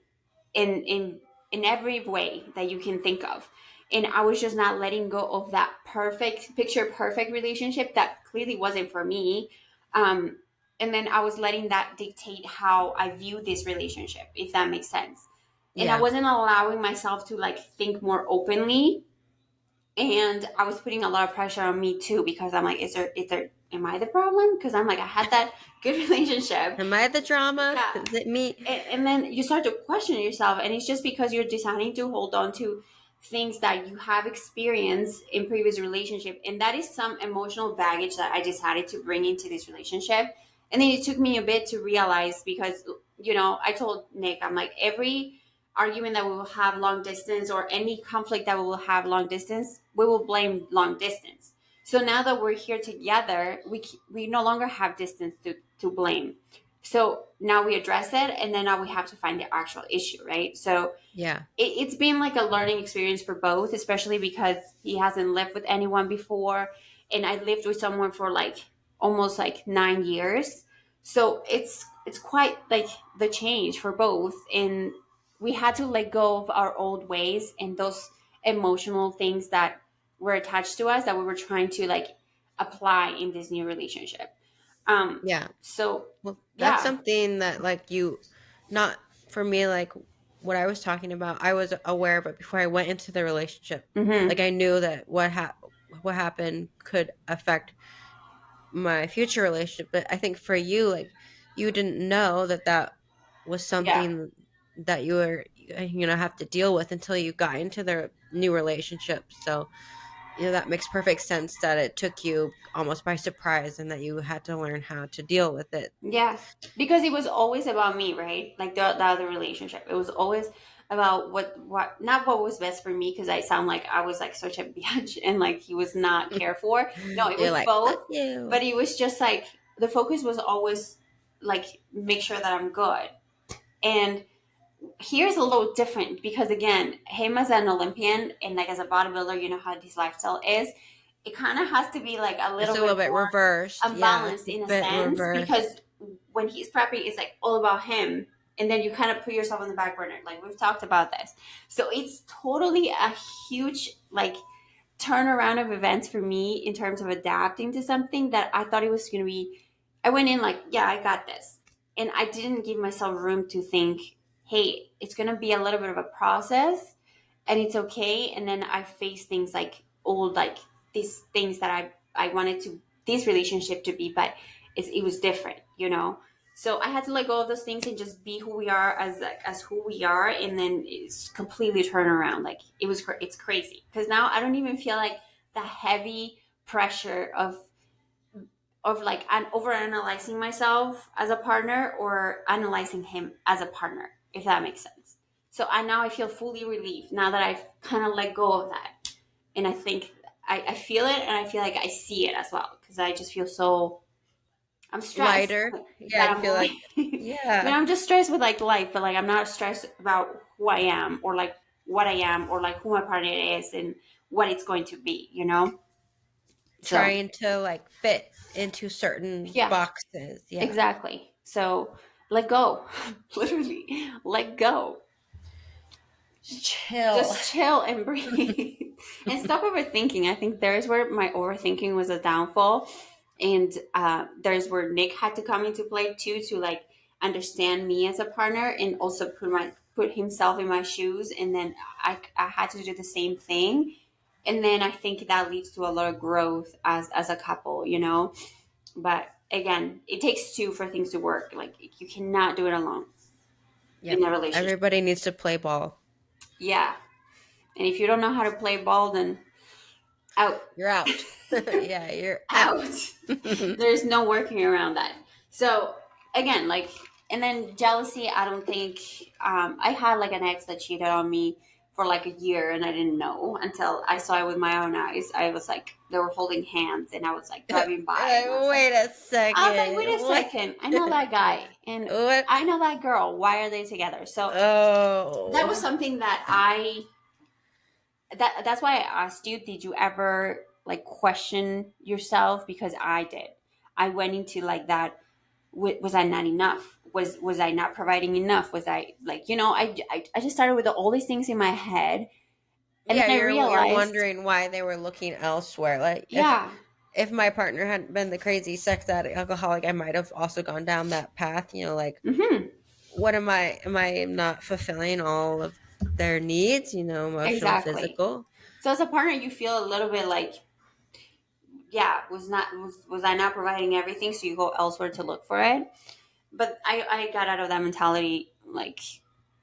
in every way that you can think of. And I was just not letting go of that perfect picture perfect relationship that clearly wasn't for me. um, and then I was letting that dictate how I view this relationship, if that makes sense. And I Yeah. wasn't allowing myself to like think more openly, and I was putting a lot of pressure on me too because I'm like, is there am I the problem? Because I'm like I had that good relationship. Am I the drama? Yeah. Is it me? And then you start to question yourself, and it's just because you're deciding to hold on to things that you have experienced in previous relationship, and that is some emotional baggage that I decided to bring into this relationship. And then it took me a bit to realize because I told Nick, I'm like, every argument that we will have long distance or any conflict that we will have long distance, we will blame long distance. So now that we're here together, we no longer have distance to blame. So now we address it, and then now we have to find the actual issue, right? So Yeah. it's been like a learning experience for both, especially because he hasn't lived with anyone before, and I lived with someone for like almost like 9 years. So it's quite like the change for both, and we had to let go of our old ways and those emotional things that were attached to us that we were trying to like apply in this new relationship. Yeah. So Well, that's yeah. something that like you not for me, like what I was talking about, I was aware of it before I went into the relationship. Like Mm-hmm. I knew that what happened could affect my future relationship, but I think for you, like you didn't know that that was Yeah. something that you were have to deal with until you got into the new relationship. So that makes perfect sense that it took you almost by surprise and that you had to learn how to deal with it. Yeah, because it was always about me, right? Like the other relationship. It was always about what not what was best for me because I sound like I was like such a bitch and like he was not cared for. No, it You're was like, both, fuck you. but it was just like the focus was always like make sure that I'm good. And here's a little different because again, him as an Olympian and like as a bodybuilder, you know how this lifestyle is. It kind of has to be like a It's little a little bit bit more reversed. Yeah, unbalanced a in a bit sense reversed. because when he's prepping, it's like all about him, and then you kind of put yourself on the back burner. Like we've talked about this, so it's totally a huge like turnaround of events for me in terms of adapting to something that I thought it was going to be. I went in like, yeah, I got this. And I didn't give myself room to think, hey, it's going to be a little bit of a process and it's okay. And then I face things like old, like these things that I wanted to, this relationship to be, but it was different. So I had to let go of those things and just be who we are as who we are, and then it's completely turn around. Like it's crazy because now I don't even feel like the heavy pressure of like over analyzing myself as a partner or analyzing him as a partner, if that makes sense. So I feel fully relieved now that I've kind of let go of that, and I think I feel it, and I feel like I see it as well because I just feel so I'm stressed Lighter. Yeah, that you I'm feel like, going. I mean, yeah. I'm just stressed with like life, but like I'm not stressed about who I am or like what I am or like who my partner is and what it's going to be. So Trying to like fit into certain yeah, boxes. Yeah. exactly. So let go, literally let go. Chill. Just chill and breathe and stop overthinking. I think there's where my overthinking was a downfall, and there's where Nick had to come into play too to like understand me as a partner and also put himself in my shoes, and then I had to do the same thing, and then I think that leads to a lot of growth as a couple. But again, it takes two for things to work. Like you cannot do it alone in Yep. a relationship. Everybody needs to play ball. Yeah, and if you don't know how to play ball, then out. You're out. Yeah, you're out. Out. There's no working around that. So again, like And then jealousy, I don't think I had like an ex that cheated on me for like a year, and I didn't know until I saw it with my own eyes. I was like, they were holding hands, and I was like driving by, and Wait a I was like, wait second. a What? second, I know that guy, and What? I know that girl. Why are they together? So that was Oh. something that that's why I asked you, did you ever like question yourself? Because I did. I went into like that. Was I not enough? Was I not providing enough? Was I like, I just started with all these things in my head, and Yeah, then I you're realized, wondering why they were looking elsewhere. Like yeah, if my partner hadn't been the crazy sex addict alcoholic, I might have also gone down that path. Like mm-hmm, what am I not fulfilling all of their needs, emotional, exactly. physical. So as a partner, you feel a little bit like, yeah, was I not providing everything? So you go elsewhere to look for it. But I got out of that mentality like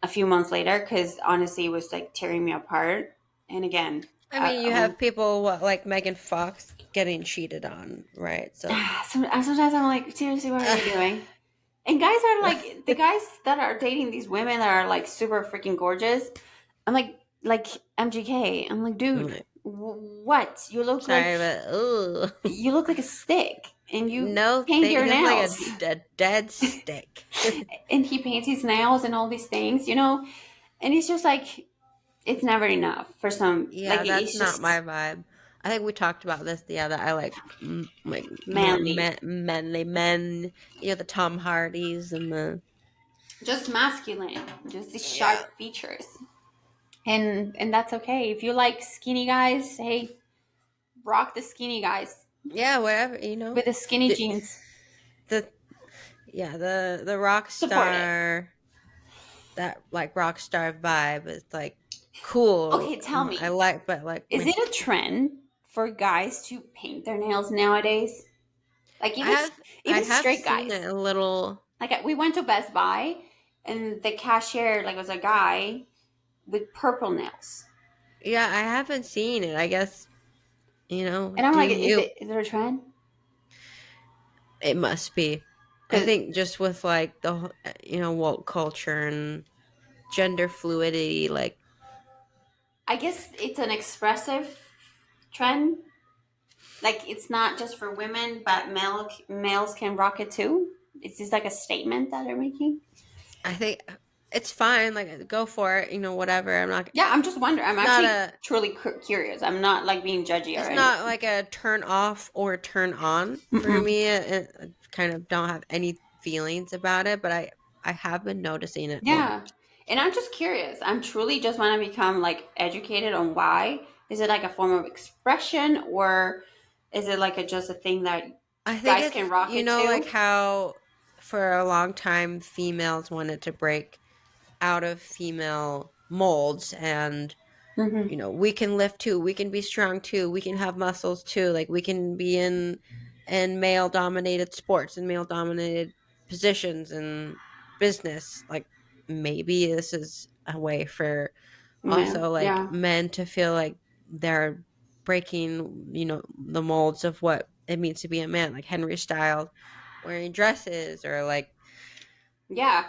a few months later, because honestly, it was like tearing me apart. And again, I mean, you when have people like Megan Fox getting cheated on, right? So sometimes I'm like, seriously, what are you doing? And guys are like, the guys that are dating these women that are like super freaking gorgeous. I'm like MGK. I'm like, dude, what? sorry, but ooh. You look like a stick, and you No paint thing. your He looks like nails. a dead stick. And he paints his nails and all these things, and it's just like, it's never enough for some, like, Yeah, that's it's not just my vibe. I think we talked about this. Yeah, that I like like more manly, manly men. The Tom Hardys and the just masculine, just these yeah, sharp features. And that's okay. If you like skinny guys, hey, rock the skinny guys yeah, whatever. with the skinny The, jeans. the yeah, the rock Support it. star, that like rock star vibe is like cool. Okay, tell I me, like, but like is it a trend for guys to paint their nails nowadays? Like, I have I even have straight seen it guys. a little. Like, we went to Best Buy, and the cashier like was a guy with purple nails, Yeah, I haven't seen it. I guess and I'm do like, is you? it is there a trend? It must be. I Because think just with like the woke culture and gender fluidity, like I guess it's an expressive trend. Like, it's not just for women, but males can rock it too. Is this like a statement that they're making? I think it's fine. Like go for it. Whatever. I'm not. Yeah, I'm just wondering. I'm Not actually a. truly curious. I'm not like being judgy or It's not anything. like a turn off or turn on for Mm-mm. me. I kind of don't have any feelings about it, but I have been noticing it more. Yeah. And I'm just curious. I'm truly just want to become like educated on why. Is it like a form of expression, or is it like just a thing that I think guys it's can rock it like too? how for a long time females wanted to break out of female molds and Mm-hmm. we can lift too, we can be strong too, we can have muscles too, like we can be in male dominated sports and male dominated positions and business. Like maybe this is a way for Yeah. also like Yeah. men to feel like they're breaking the molds of what it means to be a man, like Henry Styles wearing dresses, or like Yeah.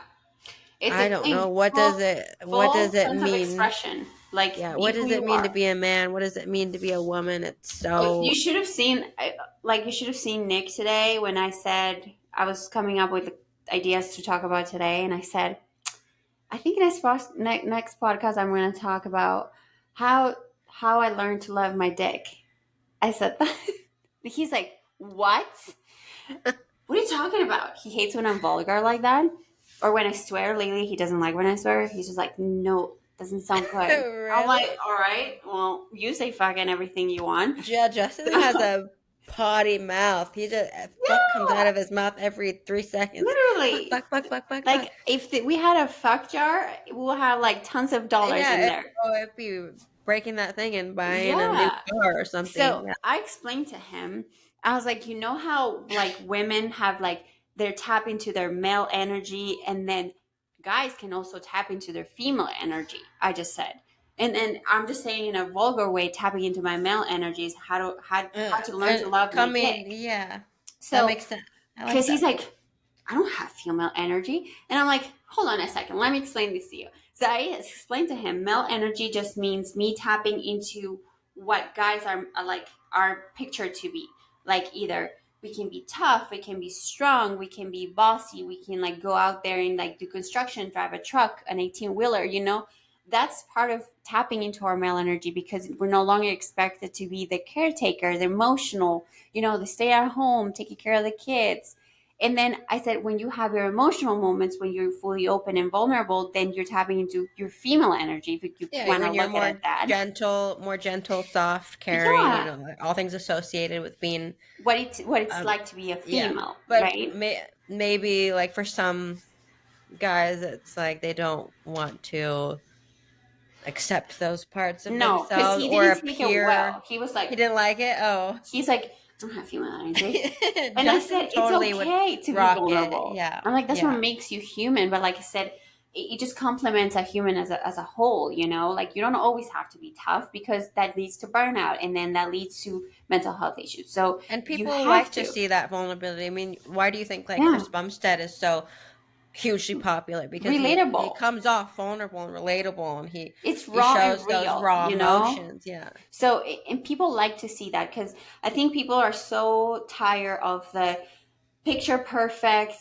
It's I a don't know, thing. what does Full it sense of mean. expression. Like, Yeah, be what who does it you mean to are. be a man? What does it mean to be a woman? It's You so should have seen, like, you should have seen Nick today when I said I was coming up with ideas to talk about today, and I said, I think next podcast I'm going to talk about how how I learned to love my dick. I said that. He's like, what? What are you talking about? He hates when I'm vulgar like that, or when I swear. Lately, he doesn't like when I swear. He's just like, no, doesn't sound good. I'm really. like, all right, well, you say fucking everything you want. Yeah, Justin has a potty mouth. He just fuck comes out No, of his mouth every 3 seconds. Fuck, literally. fuck, fuck, fuck, fuck, fuck. Like, if we had a fuck jar, we'll have like tons of dollars in Yeah, there. if you breaking that thing and buying a new Yeah. car or something. So Yeah. I explained to him, I was like, you know how like women have like they're tap into their male energy, and then guys can also tap into their female energy. I just said. And then I'm just saying in a vulgar way, tapping into my male energies, how to learn to And love my coming, dick. yeah, that So makes sense. I like because he's that. like, I don't have female energy. And I'm like, hold on a second, let me explain this to you. So I explained to him, male energy just means me tapping into what guys are like are pictured to be. Like either we can be tough, we can be strong, we can be bossy, we can like go out there and like do construction, drive a truck, an 18-wheeler, you know? That's part of tapping into our male energy because we're no longer expected to be the caretaker, the emotional, you know, the stay at home, taking care of the kids. And then I said, when you have your emotional moments, when you're fully open and vulnerable, then you're tapping into your female energy, if you Yeah, want to when you're look at it that. more gentle, soft, caring, Yeah, like, all things associated with being, what it's um, like to be a yeah. female, But right? maybe like for some guys, it's like they don't want to accept those parts of No, because themselves he or didn't take it appear. well. He was He like, didn't like it. Oh, he's like, I don't have female energy. And I Justin said, it's totally would okay to be rock it. vulnerable. Yeah, I'm like, that's what yeah, makes you human. But like I said, it just complements a human as a whole, you know? Like you don't always have to be tough because that leads to burnout and then that leads to mental health issues. So and you people have like to to. see that vulnerability. I mean, why do you think like Yeah. Chris Bumstead is so hugely popular? Because he Relatable. comes off vulnerable and relatable, and It's he raw and shows those real, raw you know? emotions. Yeah, So, and people like to see that because I think people are so tired of the picture perfect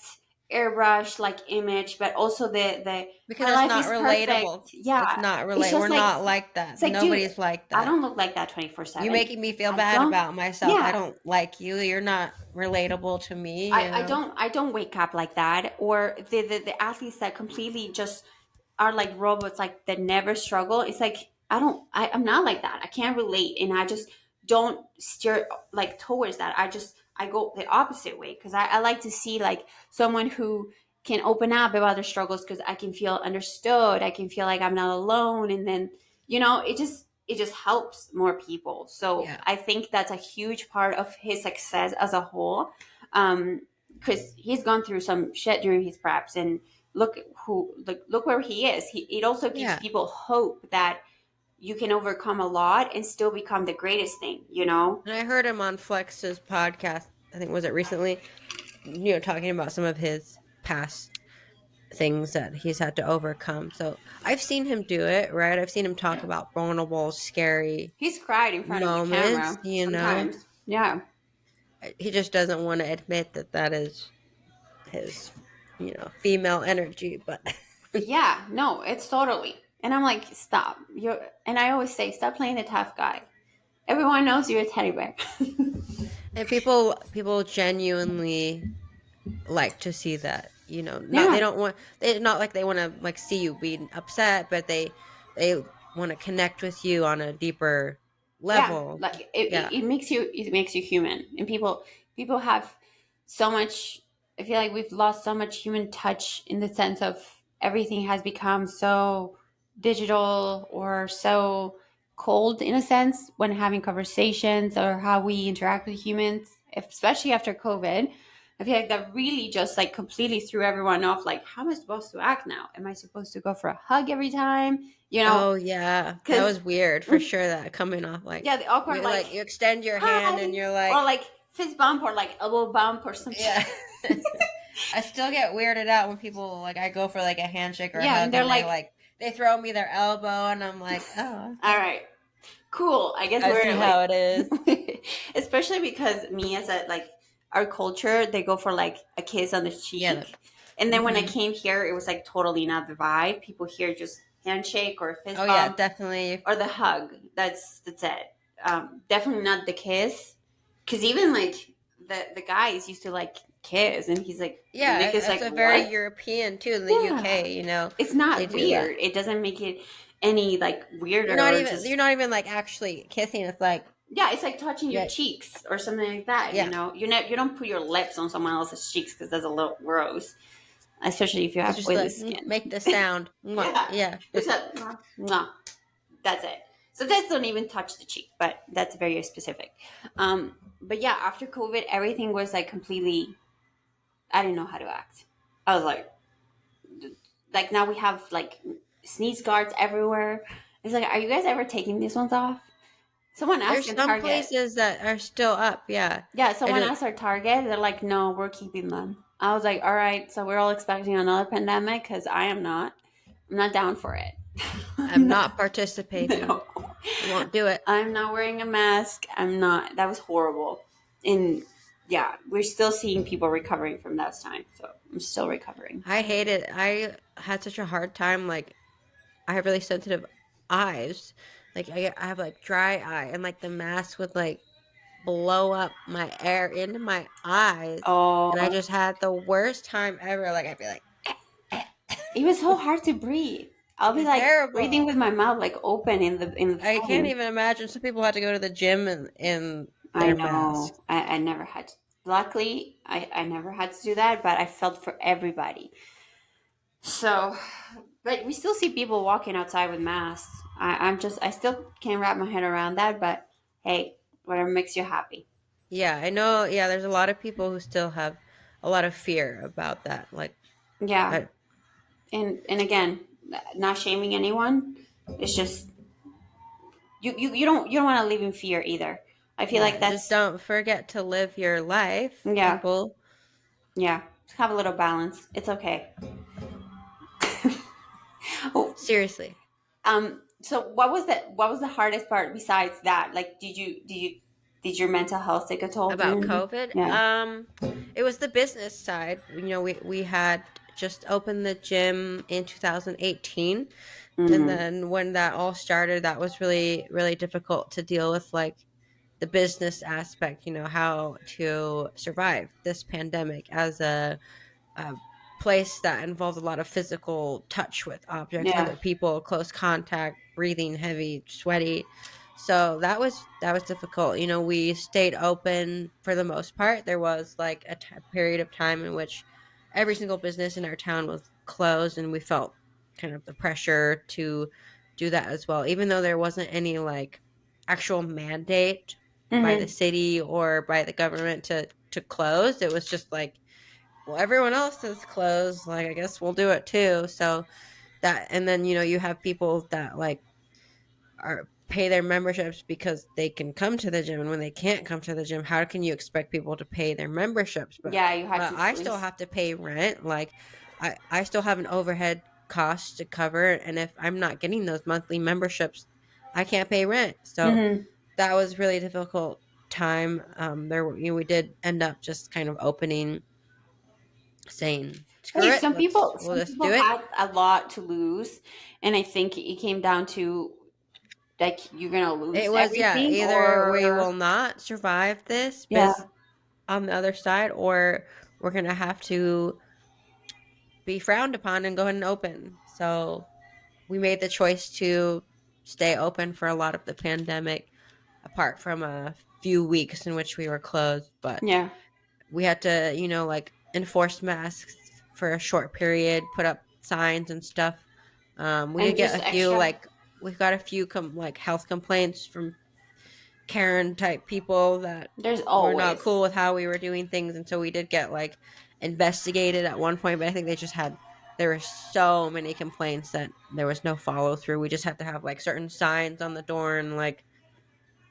airbrush like image, but also the because my it's life not is perfect. relatable. It's Yeah, not it's relate. We're just like not like that. it's like, dude, Nobody's like I that. don't look like that You 24/7. making me feel I bad don't. about myself. I Yeah, don't like you. You're not relatable to me. I don't wake up like that. Or the athletes that completely just are like robots, like that never struggle. It's like I'm not like that. I can't relate, and I just don't steer like towards that. I go the opposite way because I like to see like someone who can open up about their struggles because I can feel understood. I can feel like I'm not alone, and then it just helps more people. So Yeah. I think that's a huge part of his success as a whole. Because he's gone through some shit during his preps, and look where he is. It also gives Yeah. people hope that you can overcome a lot and still become the greatest thing, you know? And I heard him on Flex's podcast. I think was it recently? Talking about some of his past things that he's had to overcome. So I've seen him do it, right? I've seen him talk about vulnerable, scary He's cried in front of the moments. camera sometimes. Yeah. He just doesn't want to admit that that is his, female energy. But Yeah, no, it's totally. And I'm like, stop. And I always say, stop playing the tough guy. Everyone knows you're a teddy bear. and people genuinely like to see that. Not they Yeah. don't want they not like they want to like see you being upset, but they want to connect with you on a deeper Yeah, level. like Yeah. it makes you human, and people have so much. I feel like we've lost so much human touch in the sense of everything has become so digital or so cold in a sense when having conversations or how we interact with humans, especially after COVID. I feel like that really just like completely threw everyone off. Like, how am I supposed to act now? Am I supposed to go for a hug every time? Oh yeah, that Because was weird for sure. That coming off like yeah, the awkward you like like you extend your hand and hi, you're or like, like fist bump or like elbow bump or some shit. yeah. I still get weirded out when people like I go for like a handshake or a Yeah, and hug they're and like, they throw me their elbow and I'm like, oh, all okay. right, cool. I guess I see we're how like, it is. especially because me as a like our culture, they go for like a kiss on the Yeah. cheek, and then when I Mm-hmm. came here, it was like totally not the vibe. People here just handshake or Oh fist yeah, bump definitely. or the hug. That's it. Definitely not the kiss, because even like the guys used to like kiss, and he's like, Yeah, Nick is it's like, a very what? European too in the Yeah. UK. It's They not do that. weird. It doesn't make it any like You're weirder not or even just you're not even like actually kissing. It's like yeah, it's like touching your yeah, cheeks or something like that, you yeah. know. You don't put your lips on someone else's cheeks because that's a little gross, especially if you It's have just oily like skin. make the sound. Mwah. Yeah. Yeah, It's just a mwah, mwah. That's it. So that's don't even touch the cheek, but that's very specific. But yeah, after COVID, everything was like completely I didn't know how to act. I was like now we have like sneeze guards everywhere. It's like, are you guys ever taking these ones off? Someone asked There's in some Target. places that are still up. Yeah, Yeah, I someone know. asked our Target. They're like, no, we're keeping them. I was like, all right, so we're all expecting another pandemic because I am not. I'm not down for it. I'm I'm not not. participating. No. I won't do it. I'm not wearing a mask. I'm not. That was horrible. And yeah, we're still seeing people recovering from that time. So I'm still recovering. I hate it. I had such a hard time. Like, I have really sensitive eyes. Like, I have like dry eye, and like the mask would like blow up my air into my eyes, and I Oh, just had the worst time ever. Like, I'd be like, it was so hard to breathe. I'll it be was like breathing terrible. with my mouth like open in the I can't phone. even imagine. Some people had to go to the gym in I their masks. know. I never had to. Luckily, I never had to do that, but I felt for everybody. So, but we still see people walking outside with masks. I still can't wrap my head around that, but hey, whatever makes you happy. Yeah, I know. Yeah, there's a lot of people who still have a lot of fear about that. Like, Yeah. I, And again, not shaming anyone. It's just you don't want to live in fear either. I feel like yeah, just that's don't forget to live your life, yeah, people. yeah. Have a little balance. It's okay. Oh, Seriously. so what was the hardest part besides that? Like, did your mental health take a toll About during? COVID? Yeah. It was the business side. We had just opened the gym in 2018, and Mm-hmm. then when that all started, that was really really difficult to deal with, like the business aspect, how to survive this pandemic as a place that involves a lot of physical touch with objects, Yeah. other people, close contact, breathing heavy, sweaty. So that was difficult. We stayed open for the most part. There was like a period of time in which every single business in our town was closed, and we felt kind of the pressure to do that as well, even though there wasn't any like actual mandate by the Mm-hmm. city or by the government to close. It was just like, well, everyone else is closed, like I guess we'll do it too. So that, and then you have people that like are pay their memberships because they can come to the gym, and when they can't come to the gym, how can you expect people to pay their memberships? but Yeah, you had but to I still please. have to pay rent. Like, I still have an overhead cost to cover, and if I'm not getting those monthly memberships, I can't pay rent. So Mm-hmm. that was really difficult time. We did end up just kind of opening, saying, screw Hey, it, some let's people we'll some just people do it. had a lot to lose, and I think it came down to like you're gonna It lose was, yeah, everything, either we or will not survive this yeah. on the other side, or we're gonna have to be frowned upon and go ahead and open. So we made the choice to stay open for a lot of the pandemic, apart from a few weeks in which we were closed. But Yeah. we had to, like enforce masks for a short period, put up signs and stuff. We did And get just a few, extra. like, we've got a few like health complaints from Karen type people that There's were not always. cool with how we were doing things, and so we did get like investigated at one point. But I think they just had, there were so many complaints that there was no follow through. We just had to have like certain signs on the door and like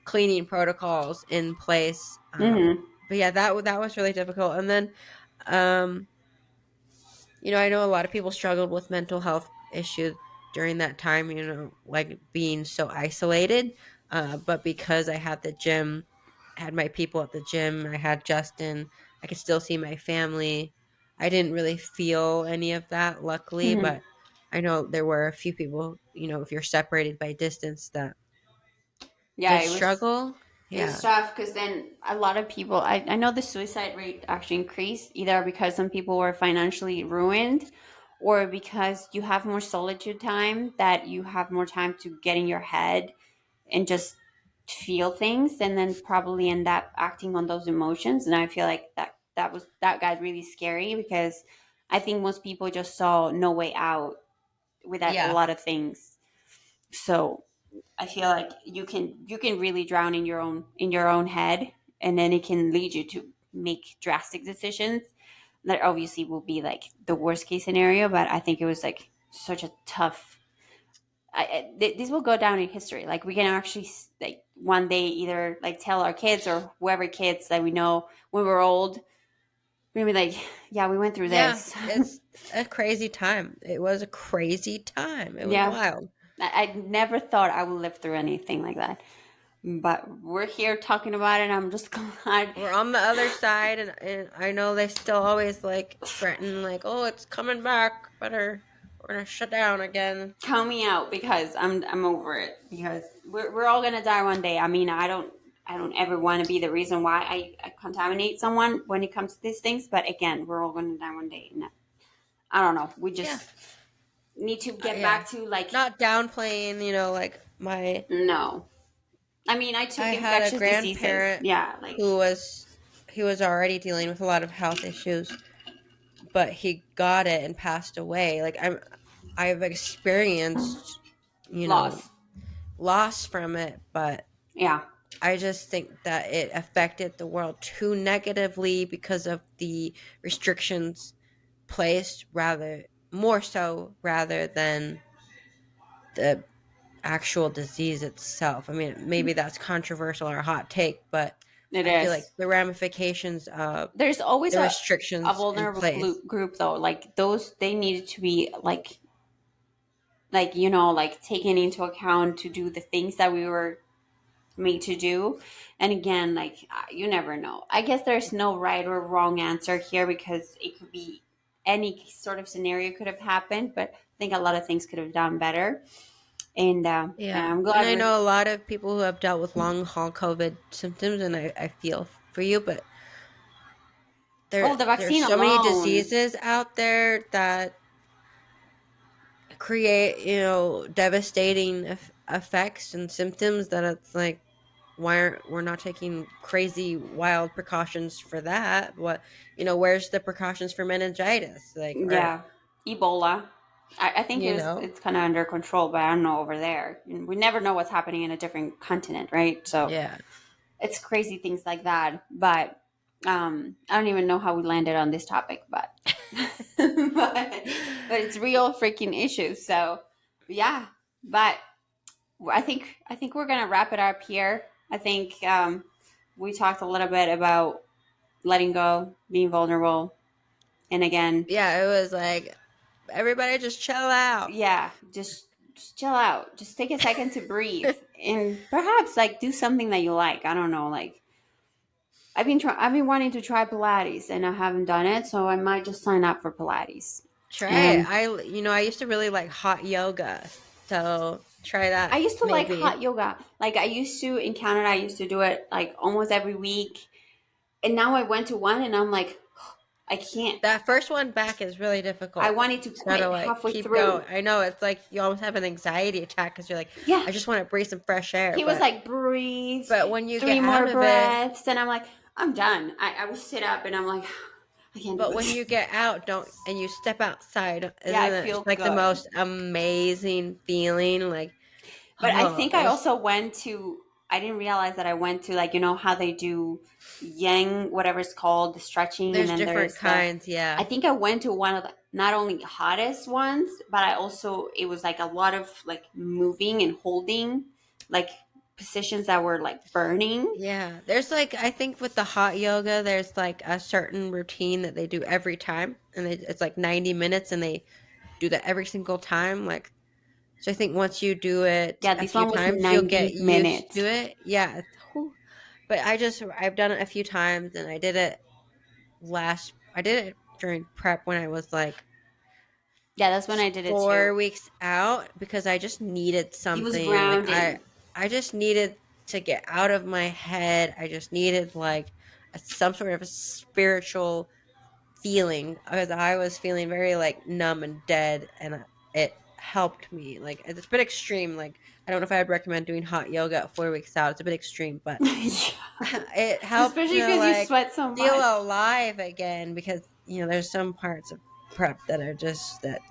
cleaning protocols in place. Mm-hmm. But yeah, that was really difficult. And then um, I know a lot of people struggled with mental health issues during that time, like being so isolated. But because I had the gym, I had my people at the gym, I had Justin, I could still see my family. I didn't really feel any of that, luckily, Mm-hmm. but I know there were a few people, if you're separated by distance, that Yeah, did it was. struggle. It was Yeah. tough because then a lot of people. I know the suicide rate actually increased either because some people were financially ruined, or because you have more solitude time, that you have more time to get in your head and just feel things, and then probably end up acting on those emotions. And I feel like that got really scary because I think most people just saw no way out with that a Yeah. lot of things. So I feel like you can really drown in your own head, and then it can lead you to make drastic decisions that obviously will be like the worst case scenario. But I think it was like such a tough. This will go down in history. Like we can actually like one day either like tell our kids or whoever kids that we know when we're old, we're gonna be like, yeah, we went through Yeah, this. it's a crazy time. It was a crazy time. It was Yeah. wild. I never thought I would live through anything like that. But we're here talking about it. I'm just glad. We're on the other side, and I know they still always like threaten, like, oh, it's coming back. Better, we're gonna shut down again. Count me out because I'm over it because we're all gonna die one day. I mean, I don't ever want to be the reason why I contaminate someone when it comes to these things. But again, we're all gonna die one day. And I don't know. We Yeah, just need to get yeah. back to like Not downplaying, like no. I mean, I I took had a infectious diseases. grandparent Yeah, like who was he was already dealing with a lot of health issues, but he got it and passed away. Like I've experienced, you know, loss. loss from it, but Yeah, I just think that it affected the world too negatively because of the restrictions placed rather more so rather than the actual disease itself. I mean, maybe that's controversial or a hot take, but it I feel like is. the ramifications of There's always the a restrictions in vulnerable place. group though. Like those, they needed to be like like taken into account to do the things that we were made to do. And again, like you never know. I guess there's no right or wrong answer here because it could be any sort of scenario could have happened, but I think a lot of things could have done better. And Yeah. I'm And glad I we're. know a lot of people who have dealt with long haul COVID symptoms, and I feel for you, but Well, the there's vaccine so many alone. diseases out there that create, devastating effects and symptoms that it's like, why aren't we're not taking crazy wild precautions for that? Where's the precautions for meningitis? Like, or Yeah, Ebola. I think you know, it's kind of under control, but I don't know over there. And we never know what's happening in a different continent, right? So yeah, it's crazy things like that. But I don't even know how we landed on this topic, but but it's real freaking issues. So yeah, but I think we're gonna wrap it up here. I think we talked a little bit about letting go, being vulnerable, and again, yeah. It was like everybody just chill out. yeah, just chill out. Just take a second to breathe and perhaps like do something that you like. I don't know, like I've been wanting to try Pilates and I haven't done it, so I might just sign up for Pilates. Try it. And I used to really like hot yoga, so try I that used to like maybe. hot yoga. Like I used to in Canada, I used to do it like almost every week. And now I went to one and I'm like, I can't. That first one back is really I difficult. wanted to Just gotta quit like halfway keep through. going. I know it's like you almost have an anxiety attack because you're like, Yeah. I just want to breathe some fresh air, He was but like, breathe, when you get three out more of it, breaths. And I'm like, I'm done. I would sit up and I'm like, I can't do but when this. you get out, don't and you step outside, Yeah, I isn't it feel just like the good. most amazing feeling? Like, But I oh, think I also went to, I didn't realize that I went to like, how they do yang, whatever it's called, the stretching. And there's then different there's the, kinds, I yeah. think I went to one of the not only hottest ones, but I also, it was like a lot of like moving and holding like positions that were like burning. Yeah, there's like I think with the hot yoga, there's like a certain routine that they do every time, and it's like 90 minutes, and they do that every single time. Like, so I think once you do it Yeah, a this few one was times, you'll get 90 used to minutes. it. Yeah, whew. But I've done it a few times, and I did it during prep when I was like Yeah, that's when I did it too. 4 weeks out because I just needed He was something. Like grounding. I just needed to get out of my head. I just needed like some sort of a spiritual feeling because I was feeling very like numb and dead, and it helped me. Like it's a bit extreme. Like I don't know if I'd recommend doing hot yoga at 4 weeks out. It's a bit extreme, but Yeah. it helped Especially to because you like sweat so feel much. alive again because there's some parts of prep that are just that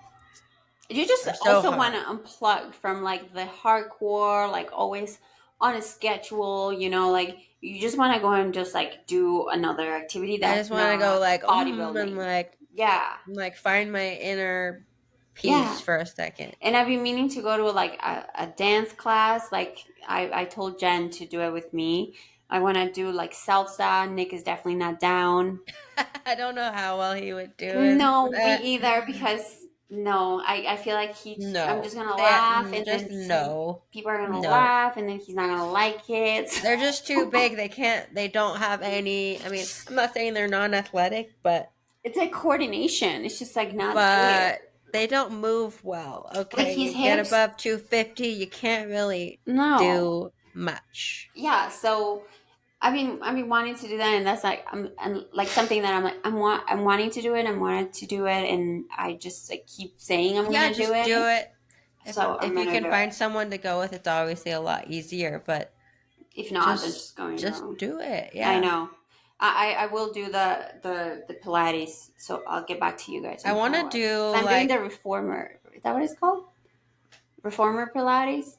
You just are so also want hard. to unplug from like the hardcore, like always on a schedule, like you just want to go and just like do another activity I just that's want to go not like and bodybuilding. Yeah. like find my inner Yeah. peace for a second. And I've been meaning to go to like a dance class. Like I told Jen to do it with me. I want to do like salsa. Nick is definitely not down. I don't know how well he would do in No, me that. either, because no, I feel like I'm No, just gonna laugh, and just then no, people are gonna no. laugh, and then he's not gonna like it. They're just too big. They don't have any. I mean, I'm not saying they're non-athletic, It's like coordination. It's just like not there. but they don't move well. Like Okay, his you get hips, above 250, you can't really no. do much. Yeah, so I've been wanting to do that, and that's like I'm like something that I'm wanting to do it. I'm wanting to do it, and I just like keep saying I'm Yeah, gonna do just do it. it. So I'm If you gonna can do find it. someone to go with, it's obviously a lot easier. But If not, then just just going just wrong. do it. I Yeah. know. I will do the Pilates, so I'll get back to you guys I on want to how I. do So I'm doing like the reformer. Is that what it's called? Reformer Pilates,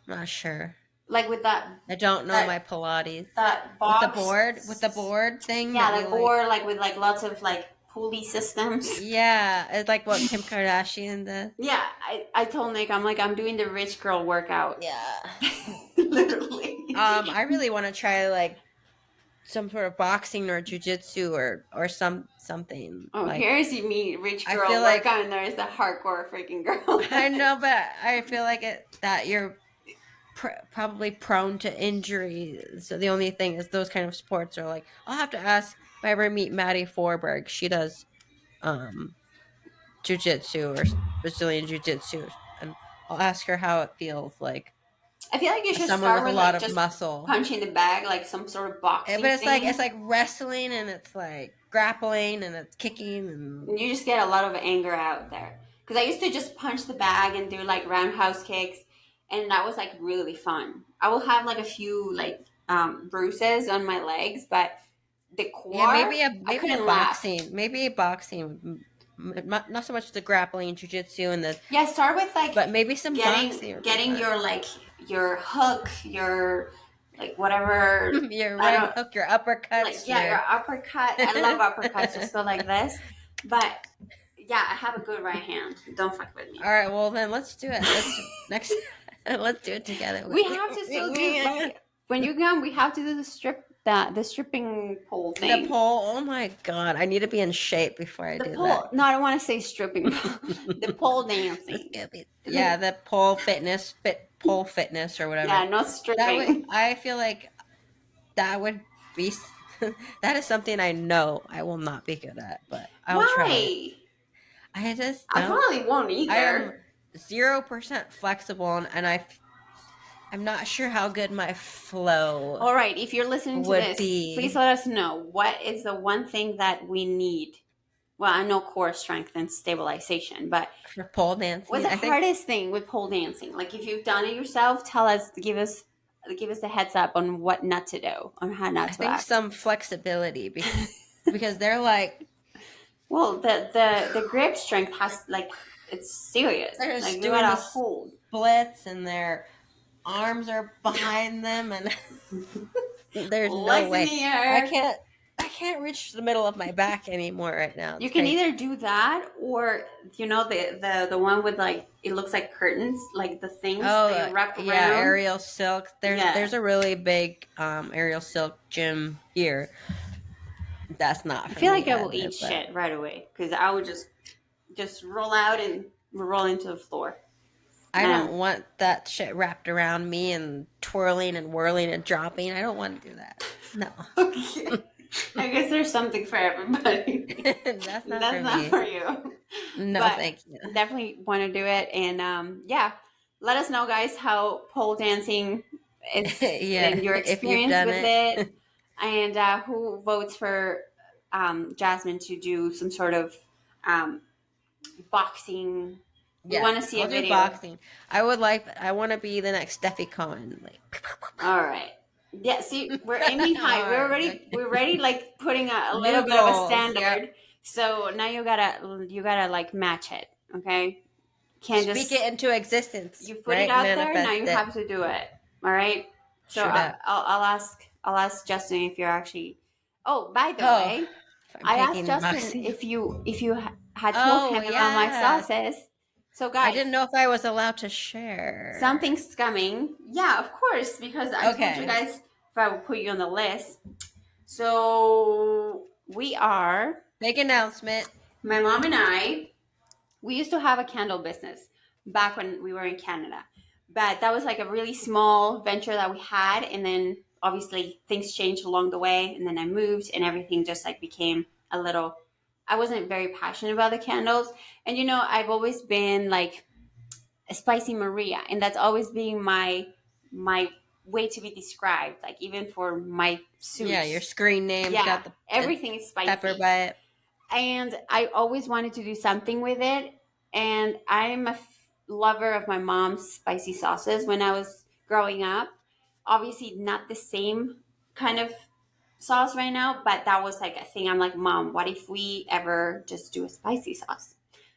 not sure. like with I don't know my that Pilates that with the box. board thing that Yeah, you the like. board, like with like lots of like pulley systems. Yeah, it's like what Kim Kardashian does. Yeah, I told Nick, I'm like, I'm doing the rich girl workout. Yeah. Literally. I really want to try like some sort of boxing or jujitsu or something Oh, like. here's me, rich I girl feel like workout, and there's the hardcore freaking girl. I know, but I feel like that you're probably prone to injury. So the only thing is those kind of sports are like I'll have to ask if I ever meet Maddie Forberg. She does um jujitsu or Brazilian jiu-jitsu, and I'll ask her how it feels like I feel like you should someone start with a with lot like of just muscle. punching the bag, like some sort of boxing But it's thing. like wrestling and it's like grappling and it's kicking and You just get a lot of anger out there. Because I used to just punch the bag and do like roundhouse kicks, and that was like really fun. I will have like a few like bruises on my legs, but the yeah, core, I couldn't laugh. maybe a boxing, not so much the grappling, jujitsu, and the Yeah, start with like but maybe some boxing would be getting fun. your like your hook, your like whatever. Your I right don't hook, your like, uppercuts, yeah, your your uppercut. I love uppercuts, just go like this. But yeah, I have a good right hand. Don't fuck with me. All right, well then let's do it. Let's next. Let's do it together. We have to still do like when you come. We have to do the stripping pole The thing. pole. Oh my god, I need to be in shape before I The do pole. that. No, I don't want to say stripping pole. The pole dancing. Yeah, the pole fitness or whatever. Yeah, not That would. stripping. I feel like that would be. That is something I know I will not be good at, but I'll try it. Why? I just I don't. probably won't I am either. 0% flexible, and I'm not sure how good my flow All right, if you're listening to would this, please be let us know what is the one thing that we need. Well, I know core strength and stabilization, but for pole what's dancing. the I think hardest thing with pole dancing? Like if you've done it yourself, tell us, give us the heads up on what not to do, on how not I to think act. some flexibility because they're like Well, the grip strength has like it's serious. they're Like just you doing gotta these hold. splits and their arms are behind them and there's no Legs in way the I air. can't I can't reach the middle of my back anymore right now. You It's can crazy. either do that or the one with like it looks like curtains, like the things Oh that you wrap yeah, around. aerial silk. Yeah. There's a really big aerial silk gym here. That's not I for feel me like I will either, eat but shit right away because I would just roll out and roll into the floor. I No. don't want that shit wrapped around me and twirling and whirling and dropping. I don't want to do that. No. Okay. I guess there's something for everybody. That's not That's for not me. for you. No, But thank you. definitely want to do it. And yeah, let us know, guys, how pole dancing is Yeah, and your if you've experience done with it. it. And who votes for Jasmine to do some sort of um, boxing. We Yeah, want to see I'll a do video. boxing. I want to be the next Steffi Cohen. Like, All right. Yeah, see, we're aiming high. We're already like putting a little new bit of a goals. standard. Yep. So now you gotta like match it. Okay, can't Speak just it into existence, you put it right? out there. Now Manifest you it. have to do it. All right. So Should have. I'll ask Justin if you're actually. Oh, by the Oh, way, if I'm I asked taking Justin boxing. if you had told Oh him about my yeah. sauces. So I guys, didn't know if I was allowed to share. something's coming. Yeah, of course, because I told you Okay. guys if I would put you on the list. So we are, Big announcement. my mom and I, we used to have a candle business back when we were in Canada. But that was like a really small venture that we had. And then obviously things changed along the way. And then I moved and everything just like became a little, I wasn't very passionate about the candles. And you know, I've always been like a spicy Maria. And that's always been my way to be described. Like even for my Yeah, your soups. screen name's Yeah, got the everything is pepper spicy, by it. and I always wanted to do something with it. And I'm a lover of my mom's spicy sauces when I was growing up. Obviously, not the same kind of sauce right now, but that was like a thing. I'm like, Mom, what if we ever just do a spicy sauce?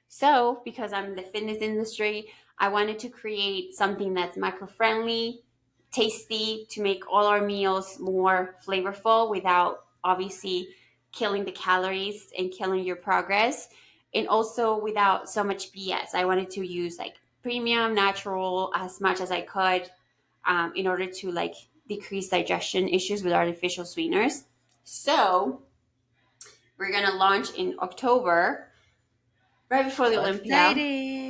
So, because I'm in the fitness industry, I wanted to create something that's macro friendly, tasty, to make all our meals more flavorful without obviously killing the calories and killing your progress. And also without so much BS. I wanted to use like premium, natural as much as I could in order to like decrease digestion issues with artificial sweeteners. So we're gonna launch in October, right before the So Olympia.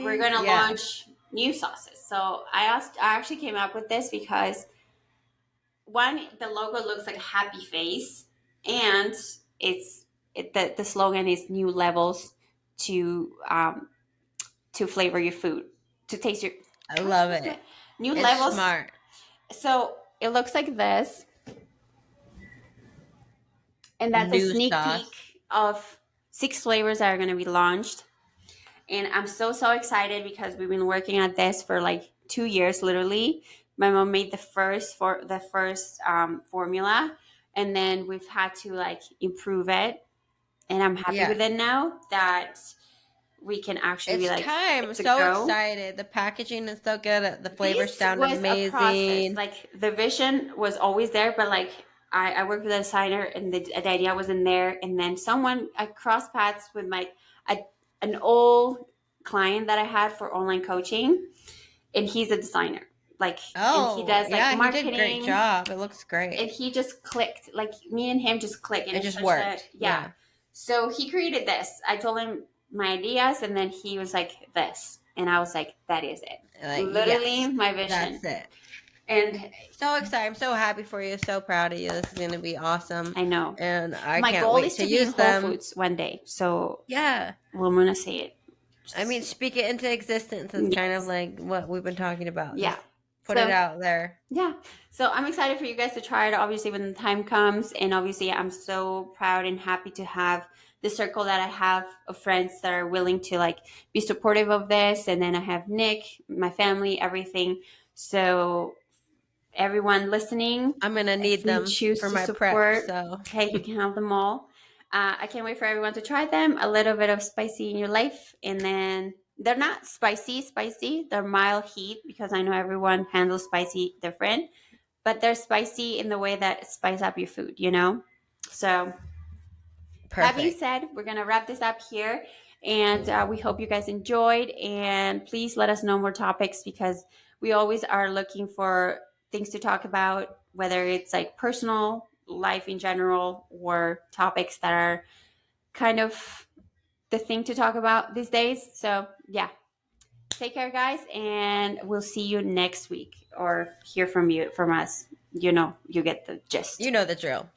We're exciting. gonna Yeah. launch new sauces. So I actually came up with this because one, the logo looks like a happy face, and the slogan is new levels to flavor your food, to taste your I love it. new It's levels. smart. So it looks like this, and that's a New sneak peek sauce. of 6 flavors that are going to be launched. And I'm so excited because we've been working at this for like 2 years, literally. My mom made the first formula, and then we've had to like improve it. And I'm happy Yeah. with it now that we can actually be It's like time. good I'm to so go. excited. The packaging is so good. The flavors This sound was a process. amazing. Like the vision was always there, but like I worked with a designer, and the idea wasn't there. And then someone I crossed paths with a, an old client that I had for online coaching, and he's a designer. Like, and he Oh, does like yeah, he did a great marketing, job. It looks and great. he just clicked. Like me and him just clicked, and It it's just such a worked. yeah. Yeah. So he created this. I told him my ideas, and then he was like this, and I was like, that is it. Like, Literally yes, my vision. that's it. And So excited. I'm so happy for you. So proud of you. This is going to be awesome. I know And I my can't goal wait is to to be in use Whole them. Foods one day. So Yeah. well, I'm gonna say it. I mean, speak it into existence. It's kind of Yes. like what we've been talking about. Yeah. Just put it So out there. yeah. So I'm excited for you guys to try it, obviously, when the time comes. And obviously, I'm so proud and happy to have the circle that I have of friends that are willing to like be supportive of this. And then I have Nick, my family, everything. So everyone listening, I'm going to if need you them choose for to my prep. support, So, okay, you can have them all. I can't wait for everyone to try them. A little bit of spicy in your life, and then they're not spicy. They're mild heat because I know everyone handles spicy different, but they're spicy in the way that spice up your food. You know. So that being perfect. said, we're gonna wrap this up here, and we hope you guys enjoyed. And please let us know more topics because we always are looking for things to talk about, whether it's like personal life in general or topics that are kind of the thing to talk about these days. So yeah, take care, guys, and we'll see you next week or hear from us. You know, you get the You gist. know the drill.